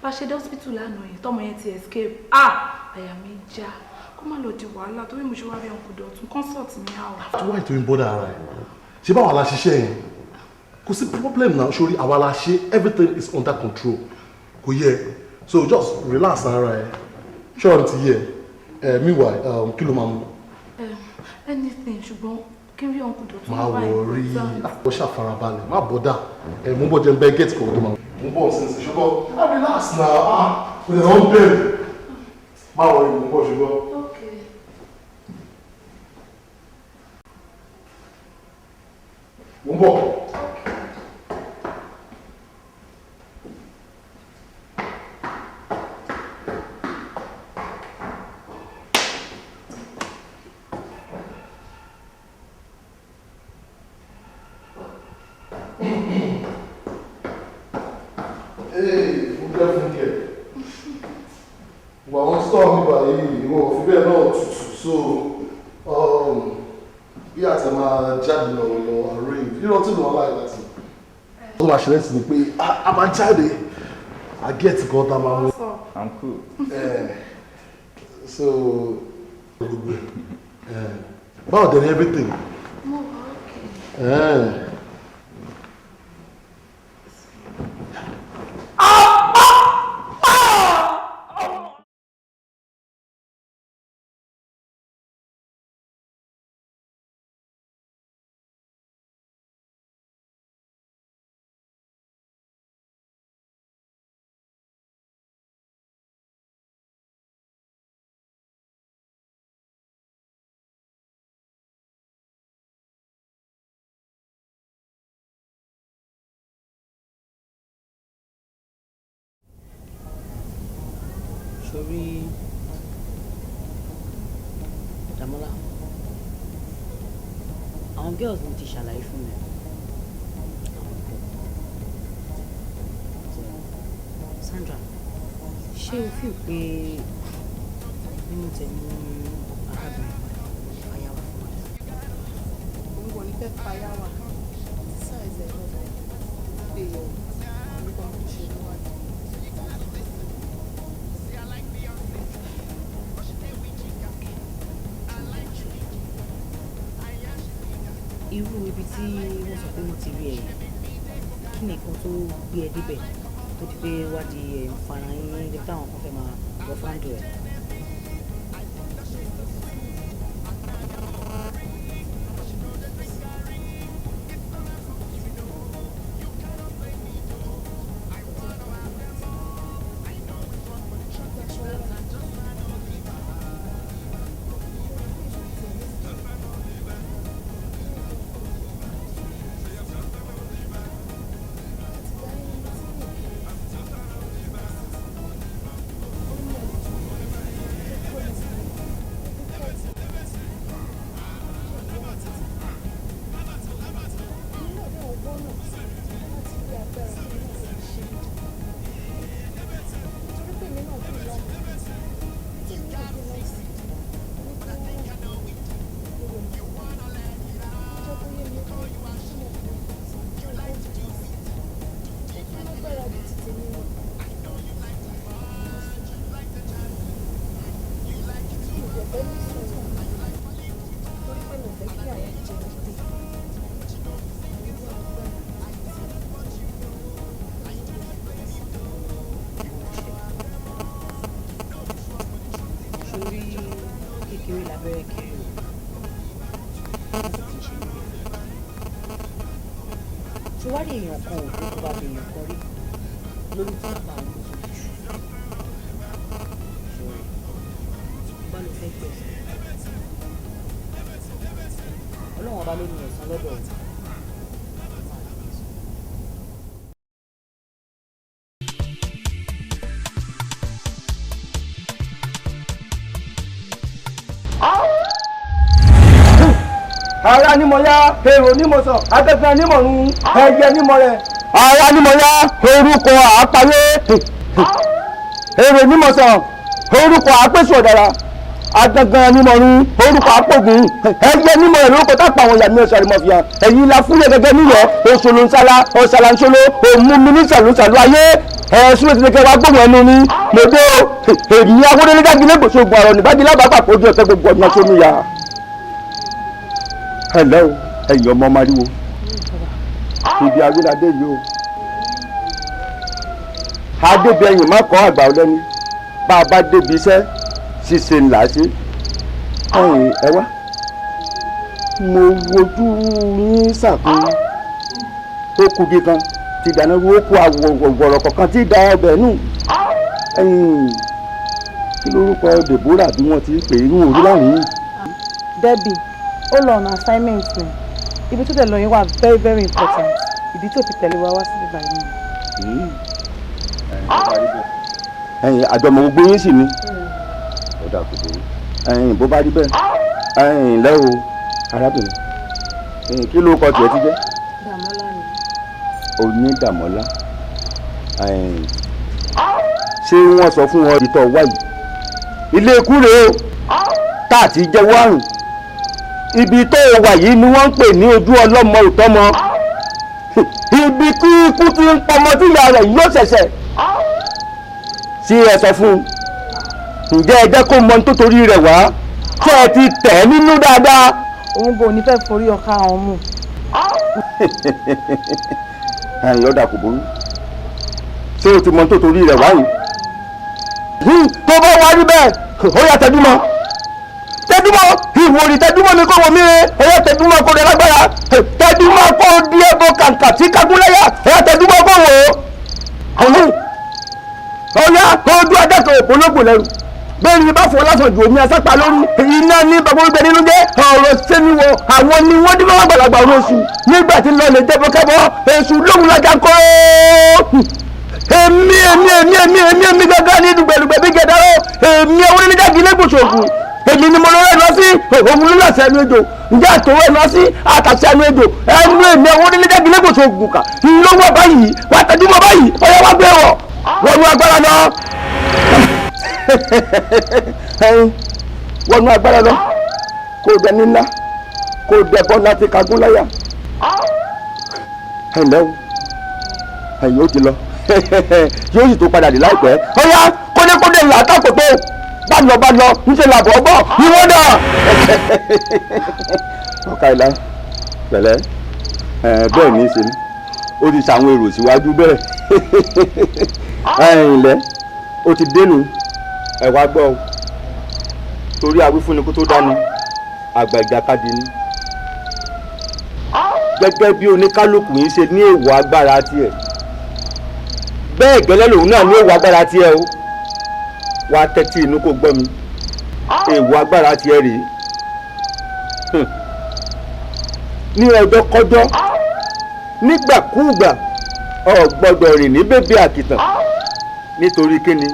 Bá ṣe dé hospital lánàá yẹn, tọ́mọ yẹn ti escape. Àyà mi já. Kó má lọ di wàhálà torí mo ṣe wá rí Uncle Dọ̀tun. Consult mi out. Why tó ń bọ́dà ara ẹ̀? Ṣé báwa la ṣiṣẹ́ yẹn? Kò sí problem náà, sórí àwa la ṣe, everything is under control. Kò yẹ. So just relax ara ẹ̀. Ṣọ́ọ̀rì ti yẹ. Meanwhile, kí ló máa mú? Anything ṣùgbọ́n kí n rí Uncle Dọ̀tun. Máa wọ̀ rí ó ṣàfarabalẹ̀, má bọ́dà. Mo bọ́ jẹ́ ń bẹ́ gẹ́tì kọ̀ọ̀kan tó máa. Mo bọ̀ sínsìn ṣùgbọ́n relax na kò lè rán bẹ́ẹ̀. Má wọ̀ rí mo bọ̀ ṣùgbọ́n. Mo bọ̀. Fúnkẹ́. Wà wọ́n stọ́ mi báyìí, ìwọ̀n òfin bẹ́ẹ̀ náà tutù, so bí àti máa jáde lọ àárín ìrántí lọ láì láti. Ó máa ṣẹlẹ̀ sí ni pé a máa jáde, a get kan tá a máa mú. I'm cool. So báwo dẹ̀ ni everything? Mo wà okay. Sórí Dàmọ́lá, àwọn girls mi ti ṣàlàyé fún mi. Sandra, ṣé o fi pé nínú tẹ̀lé arábìnrin fàyàwá fún wa? Òun kò ní fẹ́ fàyàwá. Size ẹ̀ lọ́dọ̀ pé yọ nípa mo ṣe níwájú. Irú ibi tí wọ́n sọ pé wọ́n ti rí ẹ̀ kí nìkan tó gbé ẹ débẹ̀ tó tó di pé wá di ìfara yín níbi táwọn kan fẹ́ máa lọ fáńdù ẹ̀. ṣùwárí èèyàn kan ò tó bá bẹ èèyàn kan rí lórí tí bàbá àwọn oṣù jù bá ló fẹ́ gbẹ̀sẹ̀ ọlọ́run ọba ló ní ẹ̀san lọ́dọ̀ ọ̀hún. ara ni mo yá èrò ni mo sọ akẹ́kọ̀ọ́ ni mo rún ẹyẹ ni mo rẹ. ara ni mo yá orúkọ àpáyé èrò ni mo sọ orúkọ àpèsè ọ̀dàrà agangan ni mo rún orúkọ àpògùn ẹyẹ ni mo rẹ lórúkọ tápà àwọn ìyá mi ọ̀sẹ̀ àrìmọ̀ fìyà ẹ̀yin la fúnlẹ̀ gẹ́gẹ́ níyọ̀ òṣòlò ńsálá ọ̀sàlà ńṣọlọ òmù mi ní sàlùsàlù ayé ẹ̀sùn ètò ìkẹwà gbóhùn ẹnu ni lòdó èmi awúrẹ́lẹ́gàgilé gbòṣogun àrọ̀ nígbàdí lábàbà kojú ọ̀tẹ́ gbogbo ọ̀nà sómi ya. Hello, ẹ̀yin ọmọ mariwo ibi agbéládé yìí o adébẹ̀yìn má kọ́ àgbà ọlẹ́ni bá a bá débi iṣẹ́ ṣíṣe ńlá ṣe ẹ̀yin ẹ wá mo wojú yín sàkún ó kú bí kan ti dáná ó kú àwòrán kọ̀ọ̀kan tí da ọbẹ̀ nù ẹ̀yin kí lórúkọ Deborah bí wọ́n ti pè é inú orí láàrin. Debbie ó lọ ọ̀nà assignment ni ibi tó tẹ̀ lọ yẹn wà very very important ìdí tó fi tẹ̀lé wa wá sí ibà yìí. ẹ̀yin àjọmọ̀ gbogbo yín sì ni ó dà kó burú ẹ̀yin bó bá rí bẹ́ẹ̀ ẹ̀yin lẹ́ o arábìnrin ẹ̀yin kí ló kọ tiẹ̀ ti jẹ́. Dàmọ́lá ni. Onídàmọ́lá ẹ̀yin ṣé wọ́n sọ fún wọn ìtọ̀ wáyé ilé ikú rèé o tá àti jẹ́wọ́ àrùn ibi tó wà yìí ni wọ́n ń pè ní ojú ọlọ́mọ òtọ́mọ ibi kí ikú ti ń pọmọ tí ìyá rẹ̀ yóò ṣẹ̀ṣẹ̀ sí ẹ sọ fún un ǹjẹ́ ẹ jẹ́ kó mọ tó torí rẹ̀ wá tí ẹ ti tẹ̀ nínú dáadáa. òun bò ní fẹ́ forí ọkà àwọn mú. ẹ̀yin ọ̀dà kò burú ṣé o ti mọ tó torí rẹ̀ wá yìí tó bá wá rí bẹ́ẹ̀ ó yá tẹ̀dúmọ́ tẹdúmọ́ ìwòrì tẹdúmọ́ mi kò wọ mí rẹ ẹyẹ tẹdúmọ́ kò rẹ lágbára tẹdúmọ́ kò di ẹbọ kàǹkà tí kagunlẹyà ẹyẹ tẹdúmọ́ kò wò ó ọyá ojú adẹ́kọ̀ òpólógbò lẹ́rù bẹ́ẹ̀ ni bá fọ lásán ju omi asápa lórí iná ní bàbá gbẹ nínú jẹ́ ọ̀rọ̀ sẹ́niwọ̀ àwọn ni wọ́n dín mọ́ gbàlagbà oṣù nígbà tí lọ́ọ́ lè jẹ́bọ́ kẹ́bọ́ èṣù lóhùn lájà ń kọ́ èmi gángan ní dùgbẹ̀dùgbẹ̀ bí gẹ̀dáró èmi awúrẹ́lẹ́dàgì lẹ́gbọ̀sọ̀gùn èmi ni mo lọ rẹ̀ lọ sí òun ló lọ́sẹ̀ ẹnu ejò ǹjẹ́ àtòwọ́ ẹ̀ lọ sí àtàṣe ẹnu ejò ẹnu èmi awúrẹ́lẹ́dàgì lẹ́gbọ̀sọ̀gùn kà ńlọ́wọ́ báyìí wà á tẹ̀jú mọ́ báyìí ọ̀yẹ́ wá gbé wọ̀ wọnú agbára lọ wọnú agbára lọ kó o dẹ níná kó o dẹ bọ́ láti kagún láyà ẹ̀ lẹ́wọ̀ ẹ̀yìn ó ti lọ yóò sì tó padà dé láìpẹ́ ọ̀yá kódékódé ńlá àtàkótó bá lọ níṣẹ́ làbọ̀ ọgbọ́n ìwọ́n náà ọ̀ka ìlà pẹ̀lẹ́ bẹ́ẹ̀ ní í ṣe ní ó ti ṣàwọn èrò síwájú bẹ́ẹ̀ ẹ̀yìn ilẹ̀ ó ti dénú ẹ wá gbọ́ o torí awífúnni kó tó dání àgbà ìjàkadì ni gẹ́gẹ́ bí oníkálukú yín ṣe ní èèwọ̀ agbára tiẹ̀ bẹ́ẹ̀ gẹ́lẹ́ lòun náà ní èèwọ̀ agbára tiẹ̀ o wá tẹ́tí inú kó gbọ́ mi èèwọ̀ agbára tiẹ̀ rèé ní ọjọ́ kọjọ́ nígbàkúùgbà o gbọ́dọ̀ rìn ní bèbè àkìtàn nítorí kíni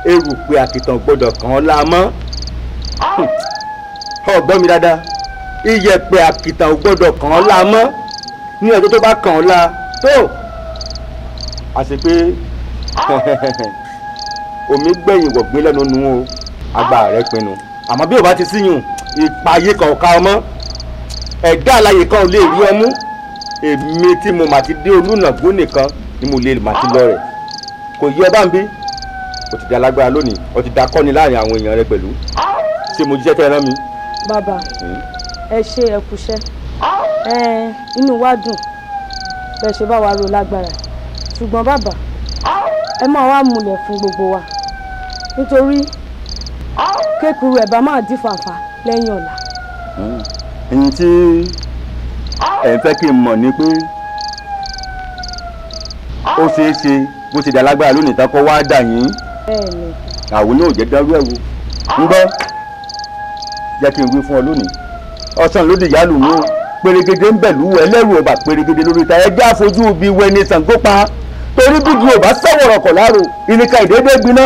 erùpẹ̀ àkìtàn gbọ́dọ̀ kàn án la mọ́ o gbọ́ mi dáadáa iyẹ̀pẹ̀ àkìtàn ò gbọ́dọ̀ kàn án la mọ́ ní ọjọ́ tó bá kàn án la tó àṣẹ pé omi gbẹ̀yìn wọ̀gbìn lẹ́nu nu o agbára rẹ̀ pinnu àmọ́ bí o bá ti síyùn ìpayé kan ò ká ọmọ ẹ̀dá àlàyé kan ò lè rí ọmú èmi tí mo mà ti dé olùnàgbó nìkan ni mo lè mà ti lọ rẹ̀ kò yí ọba ń bí o ti di alágbára lónìí o ti da kọ́ni láàrin àwọn èèyàn rẹ pẹ̀lú ṣé mo jíṣẹ́ tẹ́ ẹ rán mi. bàbá ẹ ṣe ẹ kúṣẹ́ inú wa dùn bẹ́ẹ̀ ṣe bá wa ro lágbára ṣùgbọ́n bàbá ẹ máa wá múlẹ̀ fún gbogbo wa nítorí kékeré ẹ̀ bá máa dí fàǹfà lẹ́yìn ọ̀la. ẹ̀yin tí ẹ̀ ń fẹ́ kí n mọ̀ ni pé ó ṣeé ṣe bó ti dà lágbára lónìí tán kó wá dà yín àwọn náà ò jẹ́ dárú ẹ̀ wò ń gbọ́ jẹ́ kí n wí fún ọ lónìí ọ̀sán ló di ìyálù mi o pèrègede ń bẹ̀lú ẹlẹ́rù ọba pèrègede lórí ìta ẹjẹ́ àfojú ibi wẹni Ṣàngó pa torí bígi ò bá sọ̀wọ̀rọ̀ kọ̀ láàrò ìníkà ìdédé gbiná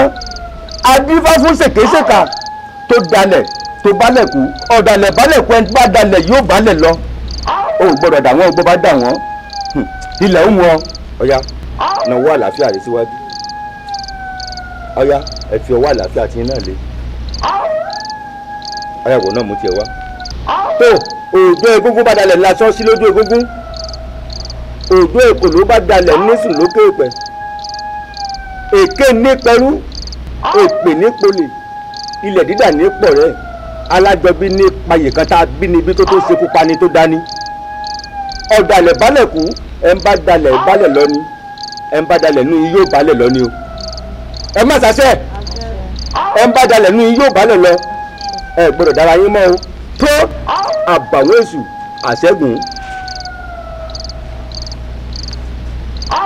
adífá fún ṣèkéṣèkà tó dalẹ̀ tó bálẹ̀ kú ọ̀dàlẹ̀ bálẹ̀ kú ẹni bá dalẹ̀ yóò bálẹ̀ lọ o ò gbọ́dọ̀ dà wọ́n o gbọ́ bá dà wọ́n ilẹ̀ ń wọ́n ọ̀ya náwó àlàáfíà rẹ̀ síwájú ọ̀ya ẹ fi ọwọ́ àlàáfíà tí náà lé ayàwó náà mú tiẹ̀ wá tó òjò egúngún bá dalẹ̀ lásán sí lójú egúngún òjò èkó ló bá dalẹ̀ nísùn lókè pẹ̀ èké ní pẹ̀rú èpè ní polè ilẹ̀ dídà ní pọ̀ rẹ̀ alájọbí ní payè kan tá a bí níbi tó tó ṣekú pani tó dání ọ̀dàlẹ̀ balẹ̀ kú ẹ̀ ń bá dalẹ̀ balẹ̀ lọ ni ẹ̀ ń bá dalẹ̀ nú yóò balẹ̀ lọ ni o ẹ má ṣàṣẹ ẹ̀ ń bá dalẹ̀ nú yóò balẹ̀ lọ ẹ gbọ́dọ̀ dára yín mọ́ o tó àbàwọ́n èṣù àṣẹ́gun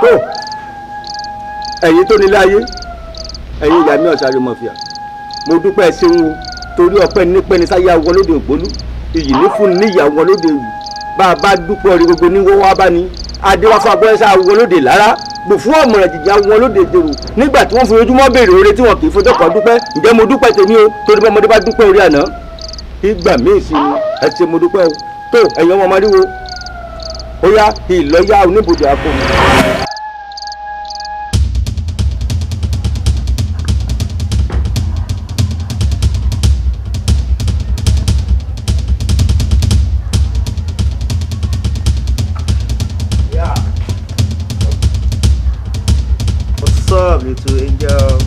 tó ẹ̀yin tó nílé ayé ẹ̀yin ìyá mi ọ̀sáré mọ̀fìà mo dúpẹ́ ṣeun o torí ọpẹ́ nípẹ́ ní sáyà wọn lóde ògbólú iyì ní fún níyà wọn lóde ìlú bá a bá dúpẹ́ orí gbogbo ní wọ́n wá bá ní adéwáfà agbọ́nsá wọn lóde lára gbò fún ọ̀mọ̀ràn jìjà wọn lóde dèrò nígbà tí wọ́n fi ojúmọ́ béèrè oore tí wọn kì í fọjọ́ kan dúpẹ́ ǹjẹ́ mo dúpẹ́ tèmi o torí bọ́mọdé bá dúpẹ́ orí àná ìgbà míì sí ni ẹ ṣe mo dúpẹ́ o tó ẹ̀yin ọmọ ọmọdé wo ó yá ìlọ́yà oníbodè àpò mi. Little angel,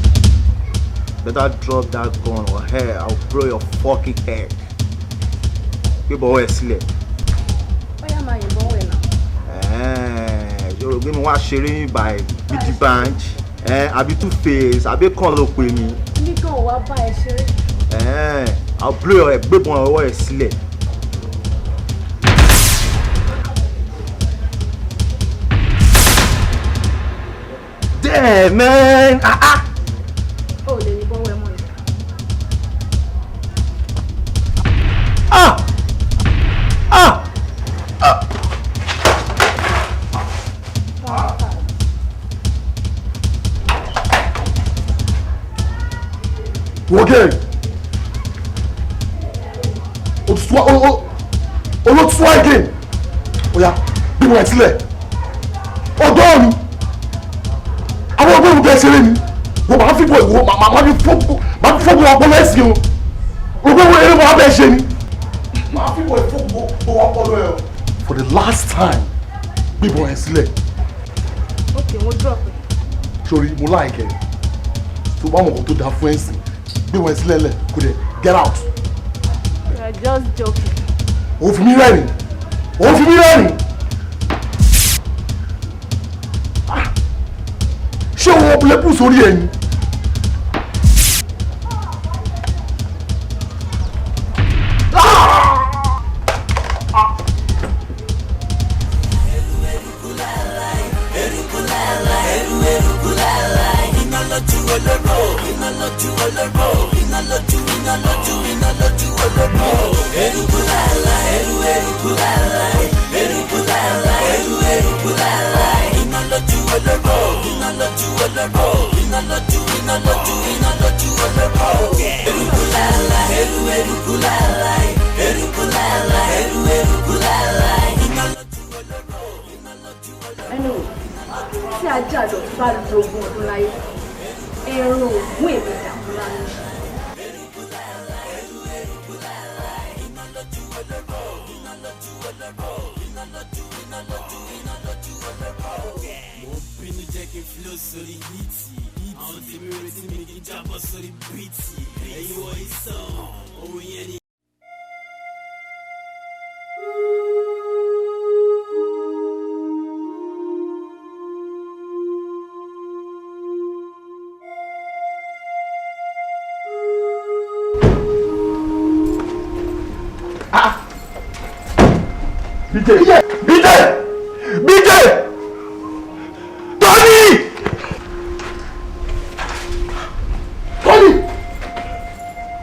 better drop that gun or hair. I'll blow your fucking head. People always sleep. Bóyá máa yìnbọn wẹ̀ náà. You're going to watch sharing by BD Bank. Àbí Two-Face, àbí kan ló pè mí. Ní kan wá bá ẹ ṣeré. I'll blow your head. Gbébọn ọwọ́ ẹ̀ sílẹ̀. Damn, man! Oh, lè ní bọ́wọ́ ẹ mọ́ ẹ. Wọ́gẹ̀ olótùsọ́ again oya bí wọ́n ẹ̀ sílẹ̀ ọ̀dọ́ mi àwọn ọgbọ́n ìbùdó ẹ̀ṣẹ̀rẹ̀ mi wọ́n máa fi bọ̀ ìwọ máa fi fọ́gbọ̀n ọpọlọ ẹ̀sìn o ọgbọ́n eré wọn abẹ́ ṣe ni máa fi bọ̀ ìfọ́gbọ̀n ọpọlọ ẹ̀ o. For the last time gbébọn ẹ̀ sílẹ̀. Ok, mo drop ẹ. Sori mo láìkẹ́ tó bá wọn kò tó dáa fún ẹ̀sìn gbébọn ẹ̀ sílẹ̀ lẹ̀ kò dẹ̀ get out. You are just joking. Òun fi mí rẹ́rìn. ṣé wọn bulẹ́pù sórí ẹ̀ ni. tí ajá lọ bá lo ogún ọdún láyé ẹran ògún èmi dàmú láyé. Flow sórí hìtì àwọn tí mi retí mi kì í jábọ́ sórí bìtì ẹ̀yin wọ ìsọ̀ ohun yẹn ni.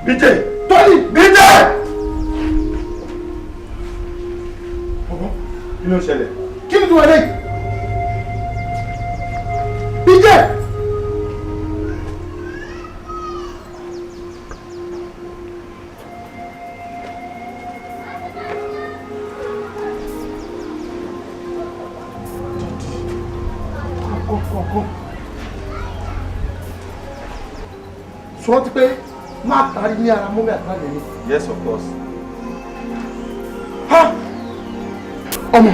BJ! Tony! BJ! Ọ̀gbọ́n, kí ló ń ṣẹlẹ̀? Kí ni tí wọ́n lé? BJ! Sọ ti pé máa tari ní ara mọ́mí àtàlẹ́ ni. Yes, of course. Ọmọ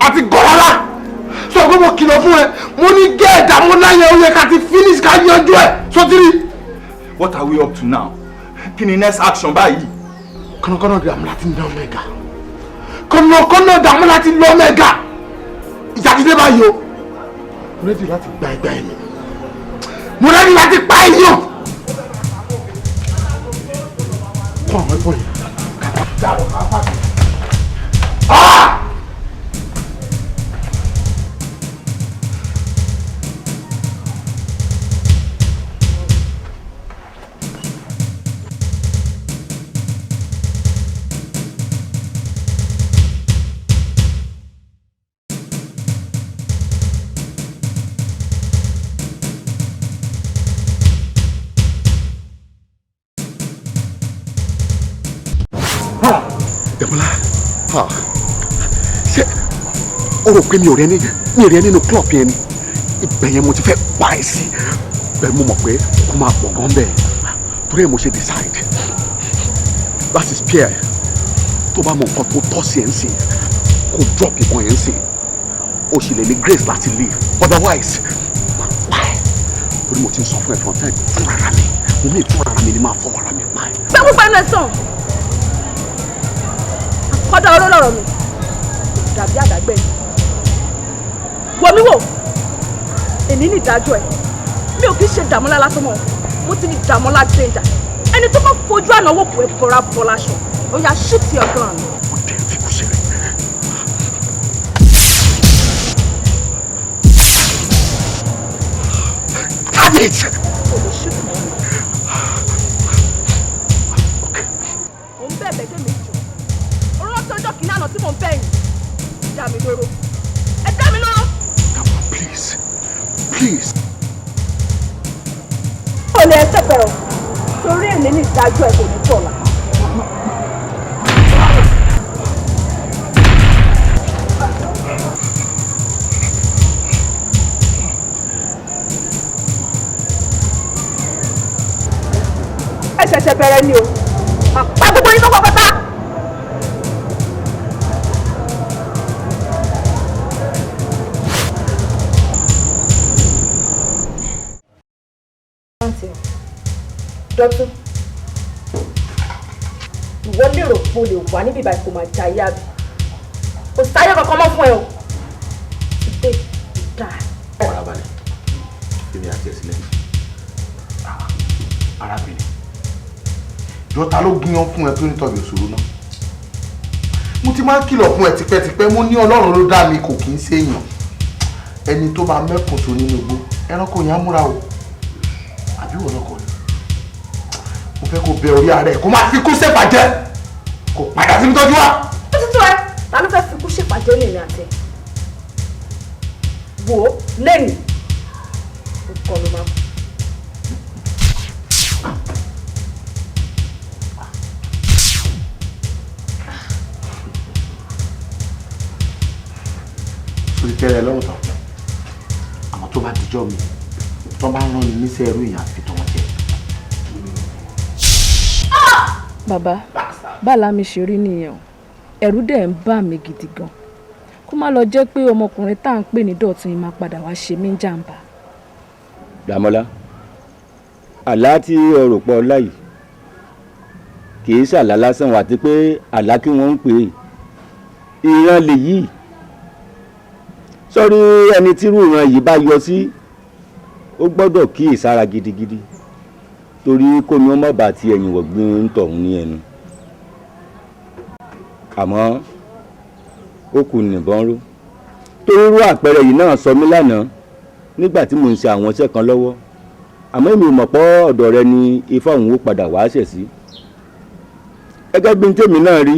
àti gọ̀ọ́lá sọ pé mo kìlọ̀ fún ẹ mo ní gẹ́ ẹ̀dààmú láyé ó yẹ ká ti finish ká yanjú ẹ̀ sọtiri. What are we up to now? Kí ni next action báyìí? Kọ́nàkọ́nà dààmú láti lọ mẹ́ga kọ́nàkọ́nà dààmú láti lọ mẹ́ga ìjà ti dé báyìí o mo rẹ́dí láti gba ẹgbẹ́ ẹ̀mí mo rẹ́dí láti pa èèyàn kọ́ àwọn ẹ̀fọ́ yìí kàkà dàrọ̀ káfá mi. Dẹ̀mọ́lá ṣé o rò pé mi ò rí ẹ nínú club yẹn ni ibẹ̀ yẹn mo ti fẹ́ pa ẹ́ sí bẹ́ẹ̀ mo mọ̀ pé kó máa pọ̀ gan bẹ́ẹ̀ torí ẹ̀ mo ṣe decide that is Pierre tó bá mọ nǹkan tó tọ́ sí ẹ̀ ń sìn kó drop ìbọn yẹn ń sìn o sì lè ní grace láti leave otherwise máa pa ẹ́ torí mo ti ń sọ fún ẹ from time fúnra ara mi mo ní ìfúnra ara mi ni máa fọwọ́ ara mi pa ẹ́. bẹ́ẹ̀ mo fẹ́ nu ẹ̀ sàn kọ́dá olólọ́rọ̀ mi dàbí àdágbẹ́ ni wò mí wò èmi ní ìdájọ́ ẹ̀ mi ò kì í ṣe Dàmọ́lá lásán mọ́ mo ti ní Dàmọ́lá danger ẹni tó bá fojú ànáwó kò ẹ bọ́ra bọ́ láṣọ ó yá shoot your gun. ó dẹ̀ fi kú ṣeré. Have it. kò lè shoot mọ́ mi. mo ń bẹ̀bẹ̀ dé mi jù ọjọ́ kìíní àná tí mò ń bẹ̀yìn dá mi lóró ẹ dá mi lóró. Please, please. ó lè ẹ tẹ̀pẹ̀rọ̀ torí èmi ní ìdájọ́ ẹ̀ kò ní tọ̀la. ẹ ṣẹ̀ṣẹ̀ bẹ̀rẹ̀ ni o àpá gbogbo yín tó kọ́ pátá. dọ́tún ìwọ lérò pé o lè wà níbi ìbáyìí kò máa ja ayé àbí kò sáyé kankan mọ́ fún ẹ o today you die. farabalẹ̀ èmi àti ẹ̀ sílẹ̀. Arábìnrin jọta ló gíyan fún ẹ tó nítorí òṣòro náà. Mo ti máa ń kìlọ̀ fún ẹ tipẹ́tipẹ́, mo ní Ọlọ́run ló dá mi kò kí ń ṣèèyàn. Ẹni tó bá mẹ́kùn so nínú igbó ẹranko yẹn á múra o. Àbí wọ́n lọ́kọ̀ ni. Mo fẹ́ kó bẹ orí ara ẹ̀ kó máa fi kú ṣèpàjẹ́ kó padà síbi tọ́jú wa. Ó ti tó ẹ, ta ló fẹ́ fi kú ṣèpàjẹ́ lèmi àtẹ? Wò ó lẹ́yìn nǹkan ló máa kú. Sórí tẹ́lẹ̀ lọ́rùn tán àmọ́ tó bá dijọ́ mi tó bá rán mi níṣẹ́ ẹrú ìyá àfi tó wọ́n jẹ. Bàbá bàlá mi ṣe rí nìyẹn o, ẹ̀rù dẹ̀ ń bà mí gidi gan kó má lọ jẹ́ pé ọmọkùnrin tá à ń pè ní Dọ̀tun yìí máa padà wá ṣe mí jàǹbá. Dàmọ́lá àlá tí ọrọ̀ pọ̀ láyìí kì í ṣàlá lásán wà àti pé àlá kí wọ́n ń pè é ìran lè yí sọ́rí ẹni tírú ìran yìí bá yọ sí ó gbọ́dọ̀ kíyè sára gidigidi torí kó ní ọmọ bá ti ẹ̀yìn wọ̀gbìn ń tọ̀hún ní ẹnu àmọ́ ó kù nìbọn ró torí irú àpẹẹrẹ yìí náà sọ mí lánàá nígbà tí mò ń ṣe àwọn iṣẹ́ kan lọ́wọ́ àmọ́ èmi ò mọ̀ pé ọ̀dọ̀ rẹ ni ifá òun ó padà wá ṣẹ̀ sí gẹ́gẹ́ bí tèmi náà rí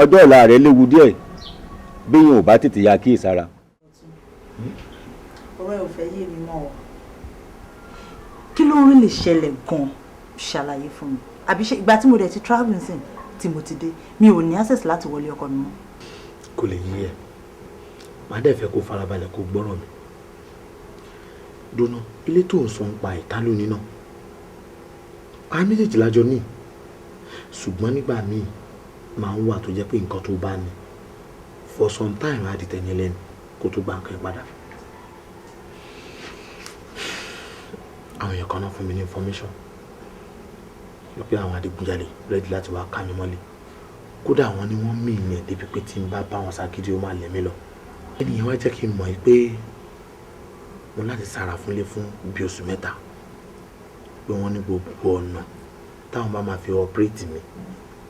ọjọ́ ọ̀la rẹ̀ léwu díẹ̀ bí yín ò bá tètè ya kíyè sára. ọ̀rọ̀ ẹ̀ ò fẹ́ yé mi mọ́ ọ kí ló ń rí lè ṣẹlẹ̀ gan-an ṣàlàyé fún mi àbí ṣe ìgbà tí mo dẹ̀ ti travel sin tí mo ti dé mi ò ní access láti wọlé ọkọ mi mọ́. kò lè yí ẹ màá dẹ̀ fẹ́ kó farabalẹ̀ kó gbọ́rọ̀ mi dóná ilé tó ń sọ ń pa ìta lónìí náà a méjèèjì lájọ ní ṣùgbọ́n nígbà míì máa ń wà tó jẹ́ pé nǹkan tó bá ní for some time á di tẹ̀yìn lẹ́nu kó tó gba nǹkan padà àwọn èèyàn kan náà fún mi ní information lọ pé àwọn adigunjalè rẹ́dí láti wá ká mi mọ́lé kódà àwọn ni wọ́n mí ìyẹn débi pé tí n bá bá wọn ságídí ó máa lẹ̀ mí lọ ènìyàn wá jẹ́ kí n mọ̀ pé mo láti sára fúnlé fún bí oṣù mẹ́ta pé wọ́n ní gbogbo ọ̀nà táwọn bá máa fi ọ̀pẹ́rẹ́tì mi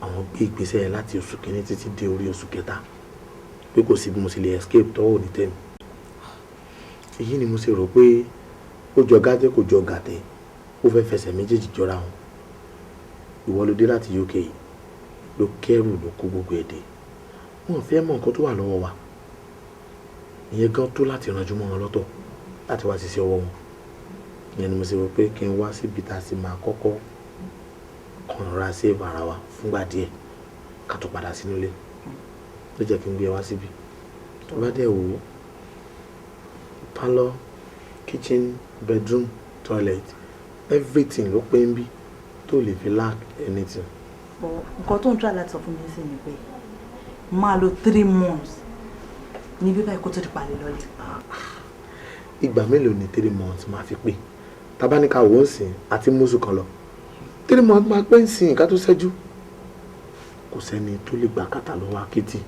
àwọn gbé ìgbésẹ̀ yẹn láti oṣù kìíní títí dé orí oṣù kẹta pé kò sí bí mo sì lè escape tọ́wọ́ ní tẹ́mi èyí ni mo ṣe rò pé ó jọ gàtẹ́ kò jọ gàtẹ́ ó fẹ́ fẹsẹ̀ méjèèjì jọra wọn ìwọ ló dé láti UK ló kẹ́rù ló kó gbogbo èdè wọn fẹ́ mọ nǹkan tó wà lọ́wọ́ wa ìyẹn gan tó láti ranjú mọ́ wọn lọ́tọ̀ láti wá ṣiṣẹ́ ọwọ́ wọn ìyẹn ni mo ṣe rò pé kí n wá síbi tá a sì máa kọ́kọ́ kànra save ara wa fúngbà díẹ̀ ká tó padà sínú ilé ló jẹ́ kí n gbé wá síbi tó bá dẹ̀ wò ó parlour kitchen bedroom toilet everything ló pé ń bí tó lè fi lack anything. nǹkan tó ń try láti sọ fún mi sí ni pé máa lo 3 months ní bíbá ikú tó ti palẹ̀ lọ́lẹ̀. ìgbà mélòó ni 3 months máa fi pé tabaníkà wò ó sìn àti mọ́sù kan lọ 3 months máa pẹ́ ń sìn ká tó ṣẹ́jú kò sẹ́ni tó lè gbà kàtà lọ́wọ́ akéètì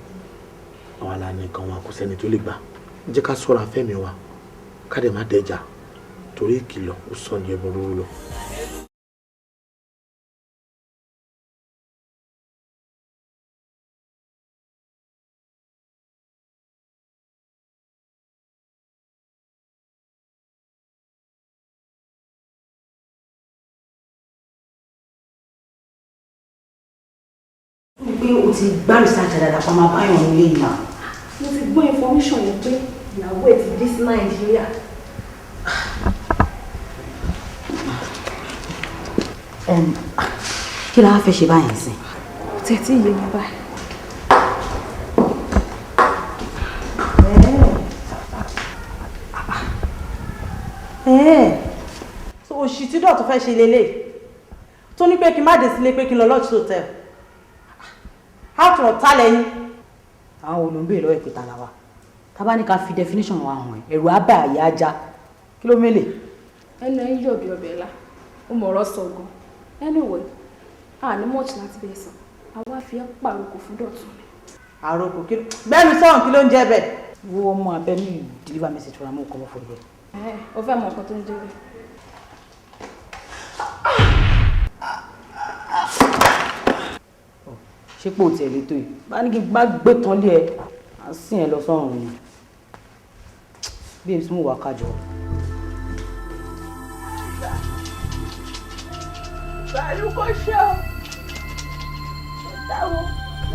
àwa la nìkan wa kò sẹ́ni tó lè gbà jẹ́ ká ṣọ́ra fẹ́mi wa ká dẹ̀ má dẹjà torí ìkìlọ̀ ó sọ ní ẹbọ lówó lọ. pé o ti gbá research dáadáa pa máa báyọ̀ nílé yìí. mo ti gbọ́ information yẹn pé ìyàwó ẹ̀ ti dé sí Nàìjíríà. kí la wá fẹ́ ṣe báyìí sí. tẹ̀tí yé mi báyìí. so òṣì tí Dọ̀tun fẹ́ ṣe lélẹ̀ tó ní pé kí n má dé sílé pé kí n lọ lọ́ọ̀tì hotel àtọ̀ tá lẹ́yìn. àwọn olùgbé lọ́wọ́ ìpè tààlà wa tábà ní ká fi definition wa hàn ẹ́ ẹ̀rù abẹ́ àyè ajá kí ló mélè. ẹnu ẹ ń yọ̀ bí ọbẹ̀ la ó mọ̀ ọ̀rọ̀ sọ gan anyway a ní much láti bẹ́ẹ̀ sọ àwa fi ẹ́ pàrokò fún Dọ̀tun. àròkò kí ló bẹ́ẹ̀ mi sọ̀rọ̀ kí ló ń jẹ́ bẹ́ẹ̀. wo ọmọ abẹ́ mi deliver message fún amú kọ́ fún yẹ o fẹ́ mọ nǹkan tó ń jẹ́ bẹ́ẹ̀. ṣé pò tiẹ̀ lè tó yìí bá ní kí n bá gbé tán lé ẹ á sìn ẹ lọ sọ́run ni bí èmi tí mo wà kájọ. Bàálù kò ṣe o. Táwọn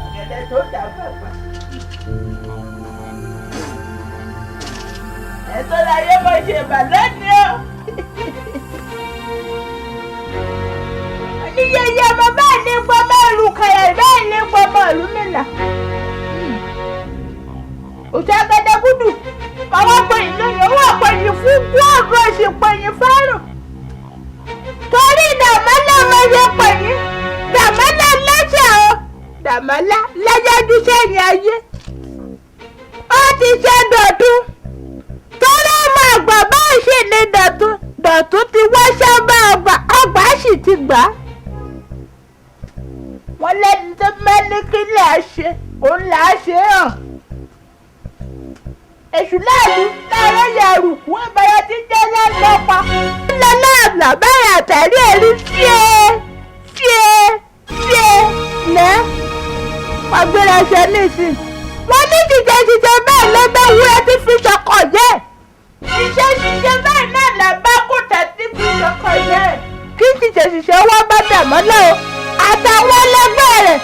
ọ̀gẹ̀dẹ̀ tó dà bàbà. Ẹ̀tọ́ láyé mo ṣe bàlẹ́ ni o. Oníyẹyẹ ọmọ bẹ́ẹ̀ ní gbọ́mọ ìlú kẹyà bẹ́ẹ̀ ní gbọ́mọ ìlú mìlá. Òṣègede gúdù, àwọn pẹ̀yìn lónìí, owó pẹ̀yìn fún gbọ́ọ̀gbọ́ ìṣèpẹ̀yìn fẹ́ràn. Torí Dàmọ́lá mo ṣe pẹ̀yìn, Dàmọ́lá lẹ́sẹ̀ o, Dàmọ́lá lẹ́jọ́jú sẹ́yìn ayé. Ó ti ṣe Dọ̀tun, torí ọmọ àgbà bá ṣì ní Dọ̀tun, Dọ̀tun ti wá sábà ọgbà sì ti gbà á. Wọ́n lẹ́ni tó mẹ́ni kí là á ṣe, òun là á ṣe hàn. Èṣù láàlú láàárọ̀ yàrá kú ẹ̀báyà tí jẹ́ lọ́pàá. Ńlọ láàbùlà báyà àtàrí ẹ̀rí fíẹ́ lẹ́. Wọ́n gbéra ṣe nísìn. Wọ́n ní ṣiṣẹ́ bẹ́ẹ̀ ló bá wúrẹ́ tí fi ṣọkọ̀ jẹ́. Ṣiṣẹ́ bẹ́ẹ̀ náà là bá kùtà tí fi ṣọkọ̀ jẹ́. Kí ṣiṣẹ́ wá bá Dàmọ́lá o àtàwọn ẹlẹgbẹ́ rẹ̀.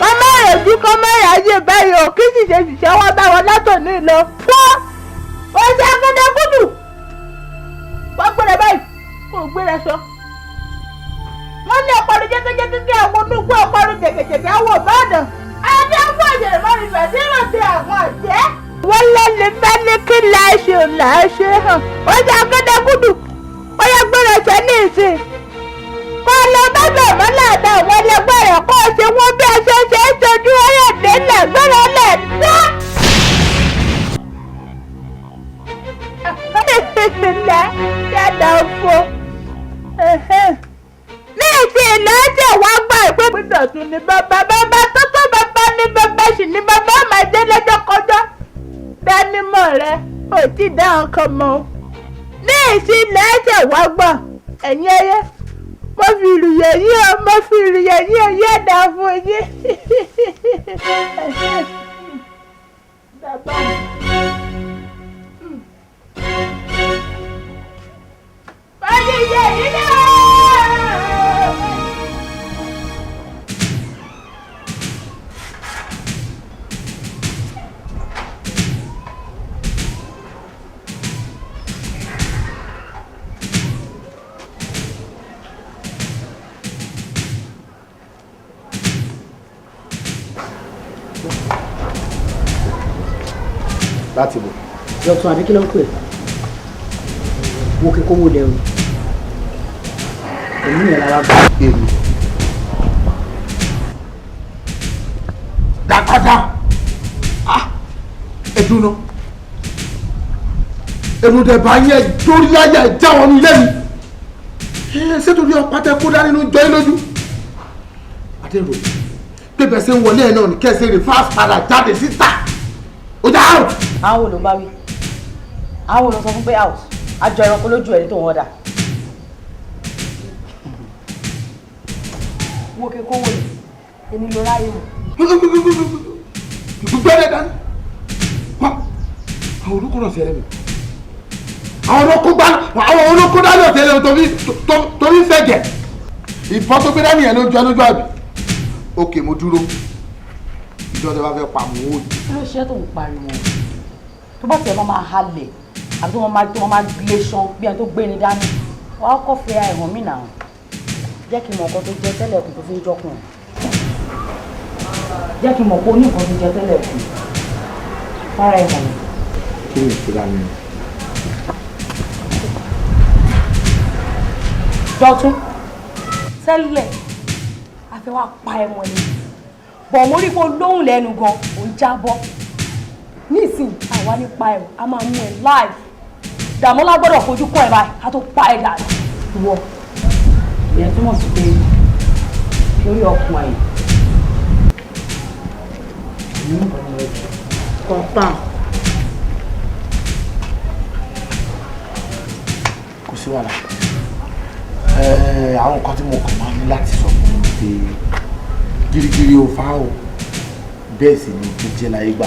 Wọ́n má rèéjú kọ́ mẹ́rin ayé báyìí o kí ṣiṣẹ́ wá bá wọn látòní lọ. Fọ́ Òṣègede gúdù. Wọ́n gbéra báyìí, kò gbéra sọ. Wọ́n ní ọ̀pọ̀lọpọ̀ jẹ́gẹ́jẹ́gẹ́ kí àwọn ológun ọ̀pọ̀lọpọ̀ jẹ̀gẹ̀jẹ̀gẹ̀ àwọn Ìbàdàn. Adé fún ọ̀jẹ̀ mọ́ ìfẹ́ tí wọ́n ti àwọn ọ̀jẹ́. Wọ́n lẹ́ni fẹ́ ní kí láṣẹ láṣẹ hàn. Òṣègede gúdù, ó yẹ gbéra sọ ní ìsìn. Kọ́ lọ bá Dàmọ́lá àtàwọn ẹlẹgbẹ́ rẹ̀ kó o ṣe wọ́n bí ẹṣẹ́ ṣe ń ṣojú ọ̀yẹ̀dẹ̀ ńlẹ̀ gbọ́dọ̀ lẹ̀ ná. Ilẹ̀ yàtọ̀ fún. Ní ìsìn ilẹ̀ ẹ̀jẹ̀ wá gbà pé Dọ̀tun ni bàbá tó tó bàbá ní bàbá sì ni bàbá máa dé lọ́jọ́ kọjá. Dánimọ̀ rẹ̀ ò tí ì dá ọkàn mọ́. Ní ìsìn ilẹ̀ ẹ̀jẹ̀ wá gbà ẹ̀yìn ẹyẹ. Mo fi ìrìyẹ̀ yí ọ, mo fi ìrìyẹ̀ yí ọ yẹ́ dà fún yín. Báyìí yẹ yí náà. Láti bò. Dọ̀tun àbí kí ló ń pè? Wo kíkó wo lẹ́rù. Èmi yẹn lára bá. Èmi. Dàkọ́dá. Ẹ̀dùn náà. Ẹ̀rù dẹ̀ bá yẹ torí ayé ẹ̀já wọn ní ilé mi. Ṣé torí ọ̀pá tẹ kó dá nínú jọ yín lójú? Adéró. Bébẹ̀ ṣe ń wọlé ẹ̀ náà ní kẹ́sẹ̀ rè fast padà jáde síta. Ó já out. Àwọn wo ló bá wí? Àwọn wo ló sọ fún pé out? Àjọ ẹranko lójú ẹni tó wọ́n dà. Wo kíkó wò ní? Èmi ló ráyè wò. Gbẹ́rẹ́ dání. Àwọn olókùnrin ọ̀sẹ̀ rẹ̀ mi. Àwọn olókùnrin dání ọ̀sẹ̀ rẹ̀ torí fẹ́ jẹ̀. Ìfọ́ tó gbé dání yẹn ló jọ lójú àbí. Òkè mo dúró. Ìjọ tó bá fẹ́ pa mọ́ òòlù. Kí ló ṣe tó ń pariwo? Tó bá tẹ̀ máa halẹ̀ àbí tó máa gbé ṣan bí ẹni tó gbé ni dání. Wàá kọ́ fi ẹ̀hàn mí nà. Jẹ́ kí n mọ̀ nǹkan tó jẹ tẹ́lẹ̀ kù tó fi ń jọkùn. Jẹ́ kí n mọ̀ pé ó ní nǹkan tó jẹ tẹ́lẹ̀ kù. Fara ẹ̀hàn mi. Kí ni ìtura mi? Dọ̀tun tẹ́lẹ̀ a fẹ́ wá pa ẹ̀wọ̀n ni. Bọ̀ mo rí pé lóhùn lẹ́nu gan ò ń jábọ́. Nísìnyí àwa nípa ẹ̀rọ a máa mú ẹ live. Dàmọ́lá gbọ́dọ̀ fojú kọ́ ẹ̀ báyìí ká tó pa ẹ̀ dànù. Wọ ìyẹn túmọ̀ sí pé lórí ọkùnrin àyè ní ìbọn rẹ̀ confam sí wàhálà àwọn nǹkan tí mo kàn máa ní láti sọ fún mi pé gírígírí ò fá o bẹ́ẹ̀ sì ni jíjẹ́ láyé gbà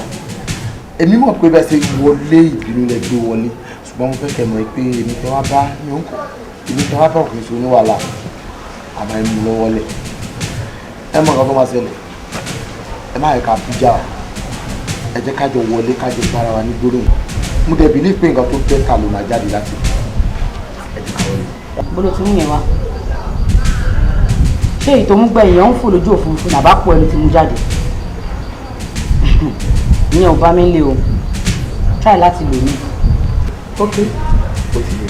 èmi mọ̀ pé bẹ́ẹ̀ ṣe wọlé ìbínú lẹ gbé wọlé ṣùgbọ́n mo fẹ́ kẹ́ mọ̀ pé èmi tẹ́ wá bá yín kọ́ èmi tẹ́ wá bá òkè sí oníwàhálà àmọ́ ẹ̀ mú lọ́wọ́ lẹ̀ ẹ mọ̀ nǹkan tó máa ṣẹlẹ̀ ẹ má yẹ ká bíjà ẹ jẹ́ kájọ wọlé kájọ bára wa ní gbólóhùn mo dẹ̀ bìlí pé nǹkan tó bẹ́ ta ló máa jáde láti ẹ jẹ́ ká wọlé. bolo tún yẹn wá ṣé èyí tó mú gbẹ̀yìn yẹn ń fò lójú òfurufú nàbá pọ̀ ẹni tí mú jáde ìyẹn ò bá mi lé o try láti lò mí. ok o ti lè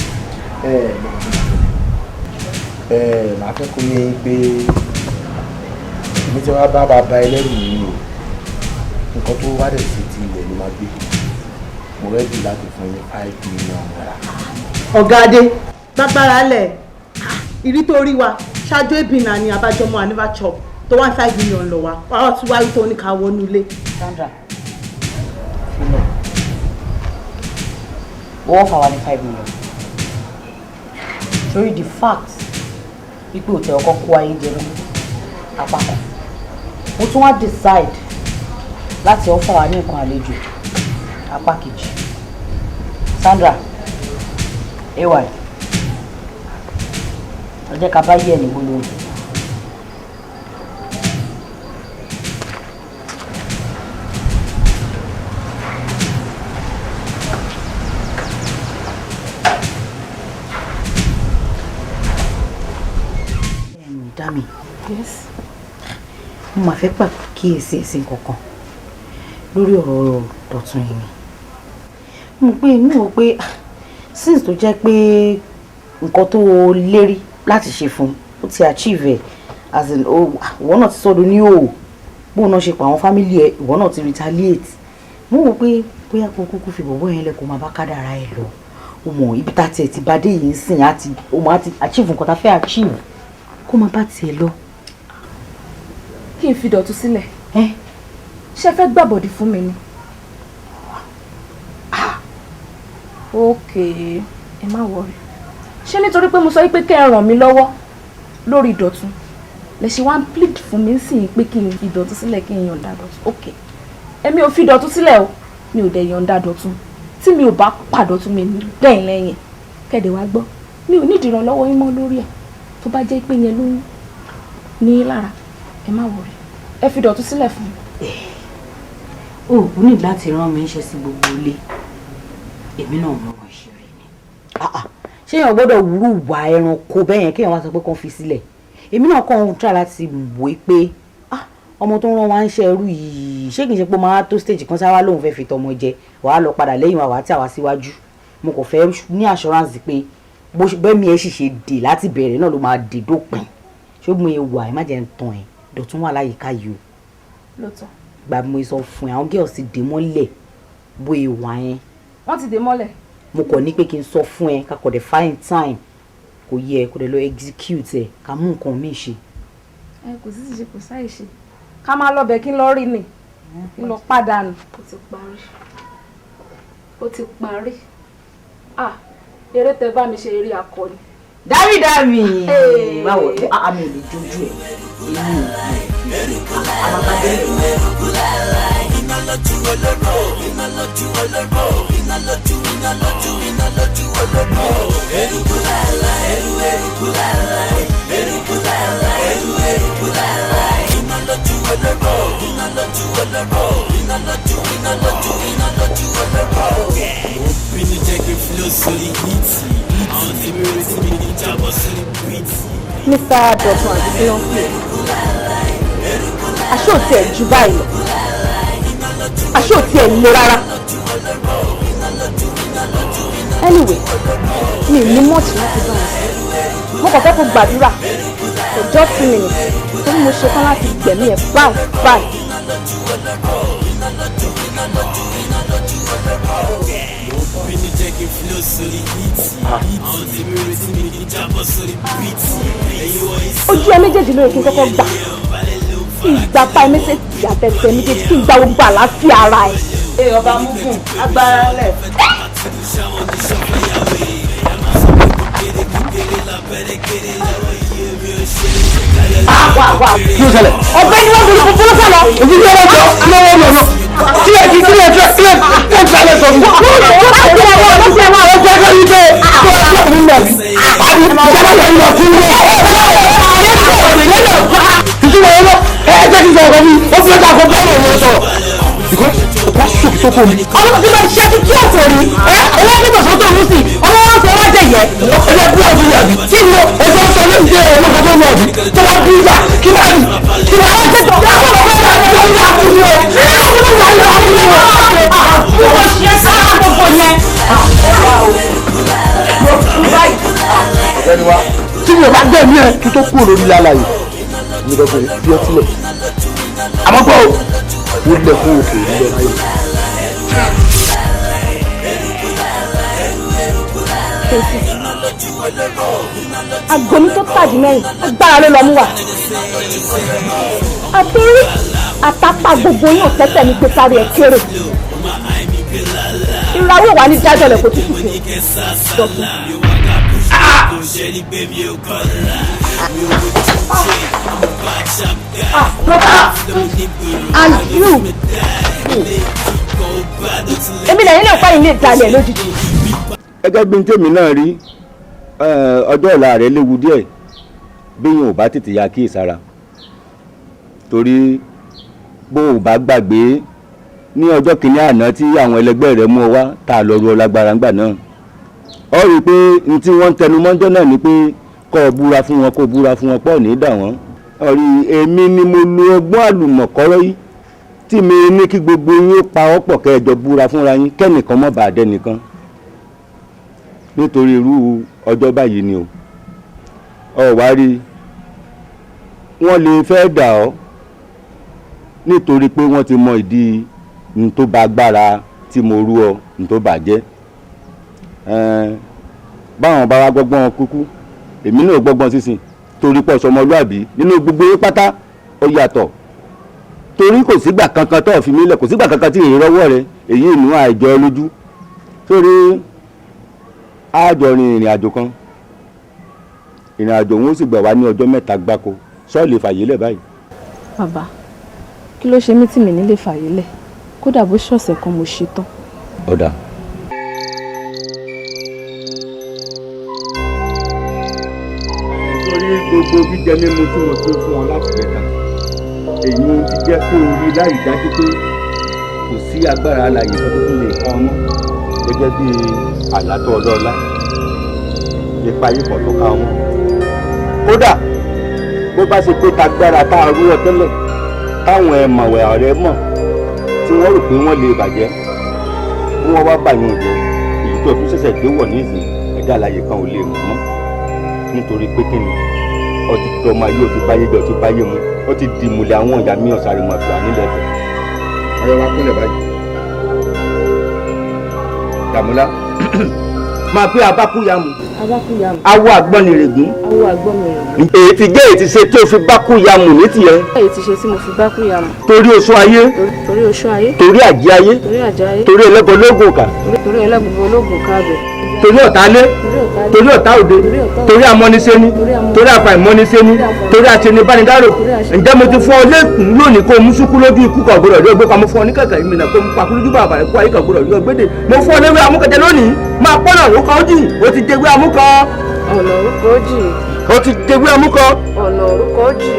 màá fẹ́ kó yẹ pé èmi tí wàá bá bàbá ẹlẹ́rù yìí o nǹkan tó wá dẹ̀ sí ti ilẹ̀ ló máa gbé mo rẹ́dì láti fún yín 5 million naira. ọ̀gá adé gbàgbára lẹ̀ ìrí tó rí wa ṣáájú ìbìnà ni abájọmọ àníbà chop tó 1.5 million lọ wa wàá tún wáyé tó ní ká wọnú ilé. Sandra filẹ̀ wọ́n fà wá ní 5 million torí the fact wípé òtẹ̀ ọkọ̀ kó ayé jẹ lórí apá kan mo tún wá decide láti offer wa ní nǹkan àlejò apá kejì. Sandra ay ọjọ́ ká bá yí ẹ̀ ní gbólóhùn. Dami. Yes. Mo máa fẹ́ pàkíyèsí ẹ̀sìn kankan lórí ọ̀rọ̀ Dọ̀tun yìí ni. Mo pé inú o pé since tó jẹ́ pé nǹkan tó lérí láti ṣe fún ó ti achieve ẹ̀ as in ìwọ náà ti sọ́dọ̀ ní òò bóun náà ṣe pa àwọn family ẹ̀ ìwọ náà ti retaliate. Mo wò pé bóyá kó kúkú fi bọ̀bọ̀ yẹn lẹ̀ kó máa bá kádàrá ẹ̀ lọ. O mọ̀ ibi tá tiẹ̀ ti bá dé yìí ń sìn o máa ti achieve nǹkan tá fẹ́ achieve kó máa bá tiẹ̀ lọ. Kí n fi Dọ̀tun sílẹ̀ ṣe fẹ́ gbàbọ̀dì fún mi ni. Ok ẹ má wọrí ṣé nítorí pé mo sọ pé kẹ́ ẹ ràn mí lọ́wọ́ lórí Dọ̀tun lè ṣe wá ń plead fún mi sí pé kí n fi Dọ̀tun sílẹ̀ kí n yọ̀ǹda Dọ̀tun. Ok èmi ò fi Dọ̀tun sílẹ̀ o mi ò dẹ̀ yọ̀ǹda Dọ̀tun tí mi ò bá pa Dọ̀tun mi dẹ́yìn lẹ́yìn kẹ́dẹ̀ wá gbọ́ mi ò nídìí ìrànlọ́wọ́ yín mọ́ lórí ẹ̀ tó bá jẹ́ pé yẹn ló ní lára ẹ má wọrí ẹ fi Dọ̀tun sílẹ̀ fún mi. O ò ní láti rán mi iṣẹ́ sí gbogbo ilé èmi náà lọ́wọ́ ìṣeré ni. Ṣé èèyàn gbọ́dọ̀ wúrú wà ẹranko bẹ́ẹ̀ yẹn kéèyàn wá sọ pé kàn fi sílẹ̀ èmi náà kàn ń try láti wò ó pé ọmọ tó ń rán wa ń ṣe ẹrú yìí ṣé kìí ṣe pé máa tó stage kan sáwá lóun fẹ́ fi tọmọ jẹ wàá lọ padà lẹ́yìn wa wàá tí àwa síwájú mo kàn fẹ́ ní assurance pé bẹ́ẹ̀mi ẹ̀ sì ṣe dè láti bẹ̀rẹ̀ náà ló máa dè dópin ṣógun ewu àì má jẹ́ ń tan ẹ̀ Dọ̀tun wà láyìíká yìí o. Lóòótọ́. Gbà mo sọ fún ẹ àwọn girls ti dè mọ́lẹ̀ bó ewa yẹn. Wọ́n ti dè mọ́lẹ̀. Mo kàn ní pé kí n sọ fún ẹ ká kọ̀ dé find time kò yẹ kò dé lọ execute ẹ ká mú nǹkan mi ṣe. Kò sí ṣe kò sáì ṣe ká máa lọ bẹ̀ kí n lọ rí ni kí n lọ padà nù. Ó ti parí eré tẹ bá mi ṣe eré akọni. Dámì báwo àmì ò lè jójú ẹ iná lójú olóró iná lójú olóró iná lójú olóró eruku lala eruku lala eruku lala eruku lala iná lójú olóró iná lójú olóró iná lójú olóró. Bínú jẹ́ kí flow sórí hìtì àwọn tí mi retí mi ní jábọ̀ sórí bíìtì. Mr. Dọ̀tun àti Bílọ́ǹkì aṣọ òtí ẹ̀ ju báyìí lọ aṣọ òtí ẹ̀ le rárá. Anyway mi ò ní mọ́ọ̀tì láti bá wọn sí mo kàn fẹ́ kó gbàdúrà for just 2 minutes torí mo ṣe tán láti gbẹ̀mí ẹ̀ báyìí. Bínú jẹ́ kí flow sórí hìtì àwọn tí mi retí mi ní jábọ̀ sórí bíìtì. Ojú ẹ méjèèjì ló yẹ kí n kọ́kọ́ gbà kí n gba pa ẹ méjèèjì àtẹ̀tẹ̀ méjèèjì kí n gba gbogbo àlàáfíà ara ẹ. Ọba mú fún agbára lẹ̀. kí ló ṣẹlẹ̀. ọ̀gbẹ́ni wọn kò lè fún fúlọ́fà lọ. òbí yẹn lọ jọ kí ló wọ́n lọ lọ. kí ẹ kí ẹ fẹ́ kí ẹ fẹ́ alẹ́ sọ fún mi. ọlọ́run ti máa ṣe kí ọ̀tọ̀ ni ọlọ́run tó sọ́tọ̀ ọ̀hún sí ọlọ́run tó wá jẹ̀yẹ ẹgbẹ́ bí ọdún yàbí tí mo ẹgbẹ́ sọ ní ìdí ẹ̀rọ lọ́kọ̀ tó lọ́ọ̀dún tó wá bí ìgbà kí wá ní kí wá ní tètè ọ̀gá àwọn ọ̀gá ọ̀gá ọ̀gá ọ̀gá àkúnyẹ o wọ́n ṣe sáà gbogbo yẹn. ọ̀gbẹ́ni wa tí mi ò bá gbẹ̀ mí ẹ̀ kí tó kúrò lórí lálàyé mi lọ bẹ̀rẹ̀ bí ọtí lẹ̀ àmọ́ pọ̀ o wọ́n lẹ̀ fún òkè nílẹ̀ láyé. Àgọ́mí tó tàdí mẹ́rin agbára ló lọ mú wa. Àbírí àtàpà gbogbo yóò tẹ́tẹ̀ ní pé sáré ẹ̀ kéré. Ìràwọ̀ wà ní dájọ́ lẹ̀ kó tútù fún un. And you. Èmi lẹ́yìn lè fáyín lè dalẹ̀ lójijì. gẹ́gẹ́ bí n tèmi náà rí ọjọ́ ọ̀la rẹ̀ léwu díẹ̀ béèyàn ò bá tètè ya kíyèsára torí bó o bá gbàgbé ní ọjọ́ kìíní àná tí àwọn ẹlẹgbẹ́ rẹ̀ mú ọ wá tá a lọ ru ọ lágbára ńgbà náà ọ rí i pé n tí wọ́n ń tẹnu mọ́jọ́ náà ni pé kọ́ ọ búra fún wọn kó búra fún wọn pọ̀ ní dà wọ́n ọ rí èmi ni mo lo ọgbọ́n àlùmọ̀kọ́rọ́ yìí tí mi ní kí gbogbo yín pa ọ́ pọ̀ kẹ́ẹ̀jọ búra fúnra yín kẹ́nìkan mọ́ bàá dẹ́nìkan nítorí irú ọjọ́ báyìí ni o ọ wá rí wọ́n lè fẹ́ dà ọ́ nítorí pé wọ́n ti mọ ìdí n tó bá agbára tí mo rú ọ n tó bàjẹ́ báwọn bá wá gbọ́gbọ́n kúkú èmi náà gbọ́gbọ́n sísìn torí pọ̀ sọmọlúàbí nínú gbogbo yín pátá ó yàtọ̀ torí kò sígbà kankan tó fi mí lẹ̀ kò sígbà kankan tí èyí rọ́wọ́ rẹ èyí ìnú àìjọ lójú torí àjọ rin ìrìn àjò kan ìrìn àjò òun ó sì gbà wá ní ọjọ́ mẹ́ta gbáko sọ́ọ̀lì fàyè lẹ̀ báyìí. bàbá kí ló ṣe mí tí mi nílé fàyè lẹ̀ kódà bó ṣọ̀sẹ̀ kan mo ṣe tán. ọ̀dà. nítorí gbogbo jíjẹ mímu tí mo tún fún ọ láti lẹ́ta èyí ti jẹ́ kó o rí láì dájú pé kò sí agbára alàyè tó tún lè kọ́ ọmọ gẹ́gẹ́ bí àlátọ́ ọlọ́ọ̀lá nípa ipò tó ká ọmọ. kódà bó bá ṣe pé tagbára tá a rú ọ tẹ́lẹ̀ táwọn ẹ̀mọ̀wẹ̀ ọ̀rẹ́ mọ̀ tí wọ́n rò pé wọ́n lè bàjẹ́ bí wọ́n wá bàyàn jẹ́ èyí tó tún ṣẹ̀ṣẹ̀ gbé wọ̀ nísìnyí ẹ̀dá alàyè kan ò lè mọ̀ mọ́ nítorí pé kí ni ọtí tó ọmọ ayé ọtí báyé jẹ ọtí báyé mu ó ti di ìmùlẹ̀ àwọn ìyá mi ọ̀sàrè mọ̀ àgbà nílẹ̀ ẹ̀fẹ̀. ọ̀rẹ́ wa kúnlẹ̀ báyìí. Dàmọ́lá máa pé abákúyàmù. abákúyàmù. awọ àgbọnnìrègún. awọ àgbọnnìrègún. èyí ti jẹ́ èyí ti ṣe tó fi bákúyàmù ní tiẹ̀. èyí ti ṣe tí mo fi bákúyàmù. torí oṣù ayé. torí oṣù ayé. torí àjẹ́ ayé. torí àjẹ́ ayé. torí ẹlẹ́bọ lóògùn kà. torí ẹlẹ́bọ lóògùn ká bẹ̀. torí ọ̀tá lé. torí ọ̀tá òde. torí amọ́nisẹ́ni. torí àfàìmọ́nisẹ́ni. torí àṣenibánidárò. ǹjẹ́ mo ti fún ọ lẹ́kùn lónìí kó o mú súkú lójú ikú kan gbọdọ̀ rí ọgbẹ́ kan mo fún ọ ní kẹ̀kẹ́ ìmìnà kó o mú pakúrújú bàbà rẹ̀ kó ayé kan gbọdọ̀ rí ọgbẹ́dẹ mo fún ọ léwé amúkẹjẹ lónìí máa pọ́nà òrùka ojì o ti jẹwé amúkọ. ọ̀nà òrùka ojì. o ti jẹwé amúkọ. ọ̀nà òrùka ojì.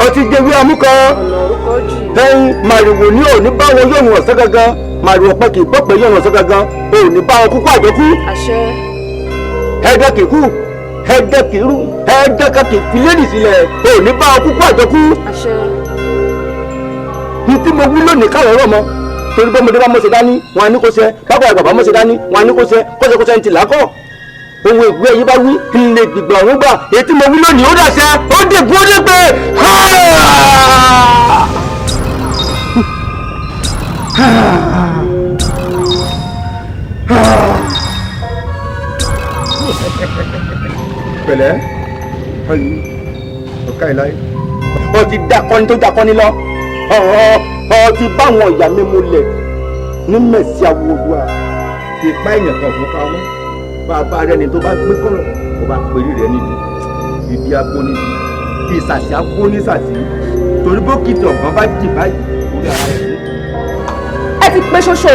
o ti jẹwé amúkọ. ọ̀nà òrùka ojì. ẹyin màrìwò ní òní báwọn yóò wọ̀n ọ̀sẹ̀ gangan màrìwò pẹ́ kì í gbọ́ pé yóò wọ̀n ọ̀sẹ̀ gangan òní báwọn kúkú àjọkú. àṣẹ. ẹ̀ẹ́dẹ́ kì í kú ẹ̀ẹ́dẹ́ kì í rú ẹ̀ẹ́dẹ́ kì í fi léèdì sílẹ̀ òní báwọn kúkú àjọkú. àṣẹ. ní tí mo wí lónìí káwọn ọ̀rọ̀ mọ́ torí bọ́mọdé bá mọ̀ṣẹ́ dání wọn á ní kó ṣe bábọ̀ àgbà bá mọ̀ṣẹ́ dání wọn á ní kó ṣe kọ́ṣẹ́kọ́ṣẹ́ ń ti làákọ̀ ohun ìgbé yìí bá wí ilé gbìgbà ọ̀hún gbà èyí tí mo wí lónìí ó dàṣẹ ó dègbò ó dègbè. pẹ̀lẹ́ ọ̀ka ìláyé ọ ti dakọ́ni tó dakọ́ni lọ ọ ti báwọn ìyá mi múlẹ̀ ní mẹ̀sí awolowó ti pa èèyàn kan fún káwọn bá a bá rẹni tó bá gbé kọ̀rọ̀ kó bá pèrè rẹ níbi ibi agbó níbi ìsàsì á kó ní sàsì torí bókìtì ọ̀gbọ́n bá jì báyìí orí ara rẹ̀ dé. ẹ ti pé ṣoṣo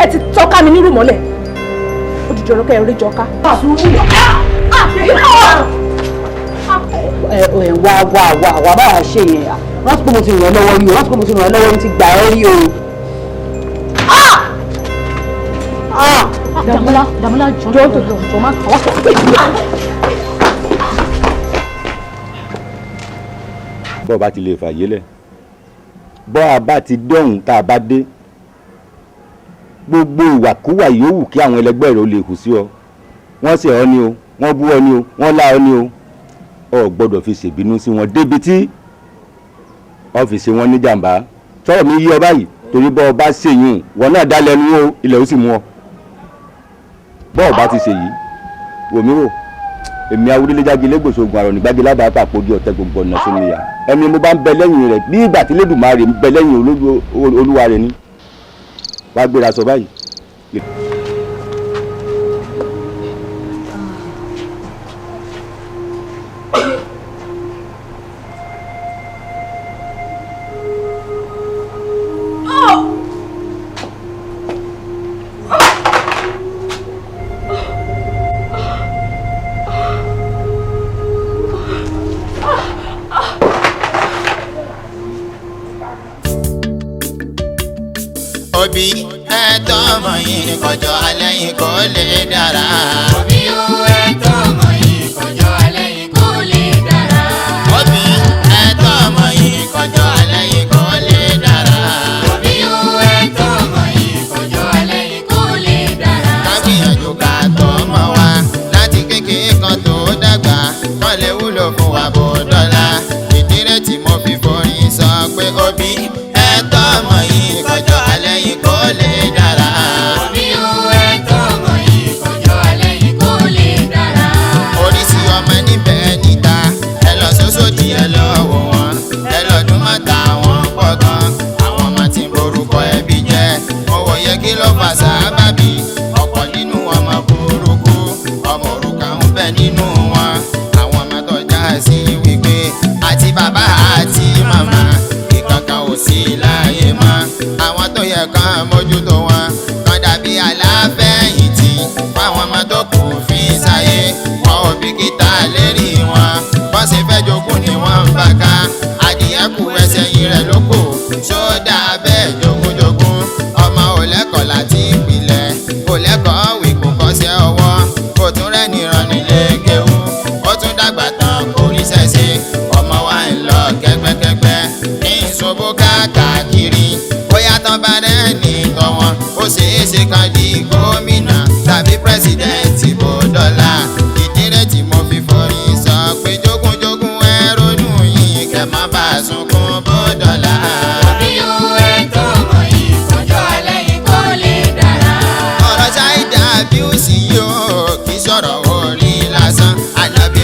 ẹ ti tọ́ka mi nírú mọ́lẹ̀ ó di jọ̀rọ̀ kẹ́ ẹ rí jọ ká. wà bá a ṣe yẹn rántí pé mo ti ràn ẹ́ lọ́wọ́ rí o rántí pé mo ti ràn ẹ́ lọ́wọ́ rí ti gbà ẹ́ rí o. Dàmọ́lá jọ má kà wá sọ pé. bọ́ọ̀ bá ti lè fàyè lẹ̀ bọ́ a bá ti dọ̀hún tá a bá dé gbogbo ìwàkúwà yòówù kí àwọn ẹlẹgbẹ́ rẹ̀ ó lè hù sí ọ wọ́n ṣẹ̀ ọ́ ni o wọ́n bú ọ ni o wọ́n lá ọ ni o ọ gbọ́dọ̀ fi ṣèbínú sí wọn débi tí ọ́fíìsì wọn ní jàǹbá sọ̀rọ̀ mi yí ọ báyìí torí bọ́ ọ bá ṣèyún wọn náà dá lẹ́nu o ilẹ̀ ó sì mú ọ bọ́ ọ bá ti ṣe yìí wòmí wò èmi awúdíléjáde lẹ́gbòsó ogun àrọ̀ nígbàgbé lábàá pàpọ̀jù ọ̀tẹ̀ gbogbo ọ̀nà sínú ìyá ẹni mo bá ń bẹ lẹ́yìn rẹ̀ bí ìgbà tí Lédùmarè ń bẹ lẹ́yìn olúwa rẹ̀ ni wàá gbéra sọ báyìí. Òbí ẹ̀tọ́ ọmọ yìí kọjọ alẹ́ yìí kò lè dára. Òbí ẹ̀tọ́ ọmọ yìí kọjọ alẹ́ yìí kò lè dára. Òbí ẹ̀tọ́ ọmọ yìí kọjọ alẹ́ yìí kò lè dára. Òbí ẹ̀tọ́ ọmọ yìí kọjọ alẹ́ yìí kò lè dára. Ká gbìyànjú ká tọ́ ọmọ wa láti kékeré kan tó dàgbà kán lè wúlò fún wa bó dọ́là. Ìdí rẹ̀ tí mo fi forin sọ pé òbí ẹ̀tọ́ ọmọ yìí kọjọ alẹ́ yìí kò lè dára. Òbí ẹ̀tọ́ ọmọ yìí kọjọ alẹ́ yìí kò lè dára. Oríṣi ọmọ níbẹ̀ níta ẹ lọ sósòdì ẹ lọ wò wọ́n ẹ lọ dún mọ́ta wọn pọ̀ gan. Àwọn ọmọ tí ń borúkọ ẹbí jẹ́ mo wòye kí ló fà sábàbí ọ̀pọ̀ nínú ọmọ burúkú ọmọ òrukàn ń bẹ nínú wọn. Àwọn ọmọ tó já sí wípé àti bàbá àti màmá ìkankan ò sí láyé mọ́. Àwọn tó yẹ kán mójútó wọn kan dàbí aláfẹ̀yìntì fáwọn ọmọ tó kù fi sáyé wọn ò bìkítà lérí wọn wọ́n sì fẹ́ jogún ni wọ́n ń bá ká adìyẹ kù ẹsẹ̀ yìí rẹ̀ ló kù sódà bẹ́ẹ̀ jogúnjogún ọmọ ò lẹ́kọ̀ọ́ láti ìpìlẹ̀ kò lẹ́kọ̀ọ́ wí kò kọ́ṣẹ́ ọwọ́ kò tún rẹ́ni ràn nílé kéwú ó tún dàgbà tán kò rí sẹ́sẹ́ ọmọ wa ń lọ kẹ́gbẹ́kẹ́gbẹ́ ní ìṣòbó káàkiri bóyá tán bá rẹ̀ ní tọ̀wọ́n ó ṣeé ṣe kan di gómìnà tàbí pírẹsidẹ́ǹtì bó dọ́là. Ìdí rẹ̀ tí mo fi forin sọ pé jogúnjogún ẹ ronú yìí kẹ́ má bàa sunkún bó dọ́là. Òbí ẹ̀tọ́ ọmọ yìí kọjọ alẹ́ yìí kò lè dára. Ọ̀rọ̀ ṣáìdá abíùsì yóò kì í sọ̀rọ̀ orí lásán. Ànábì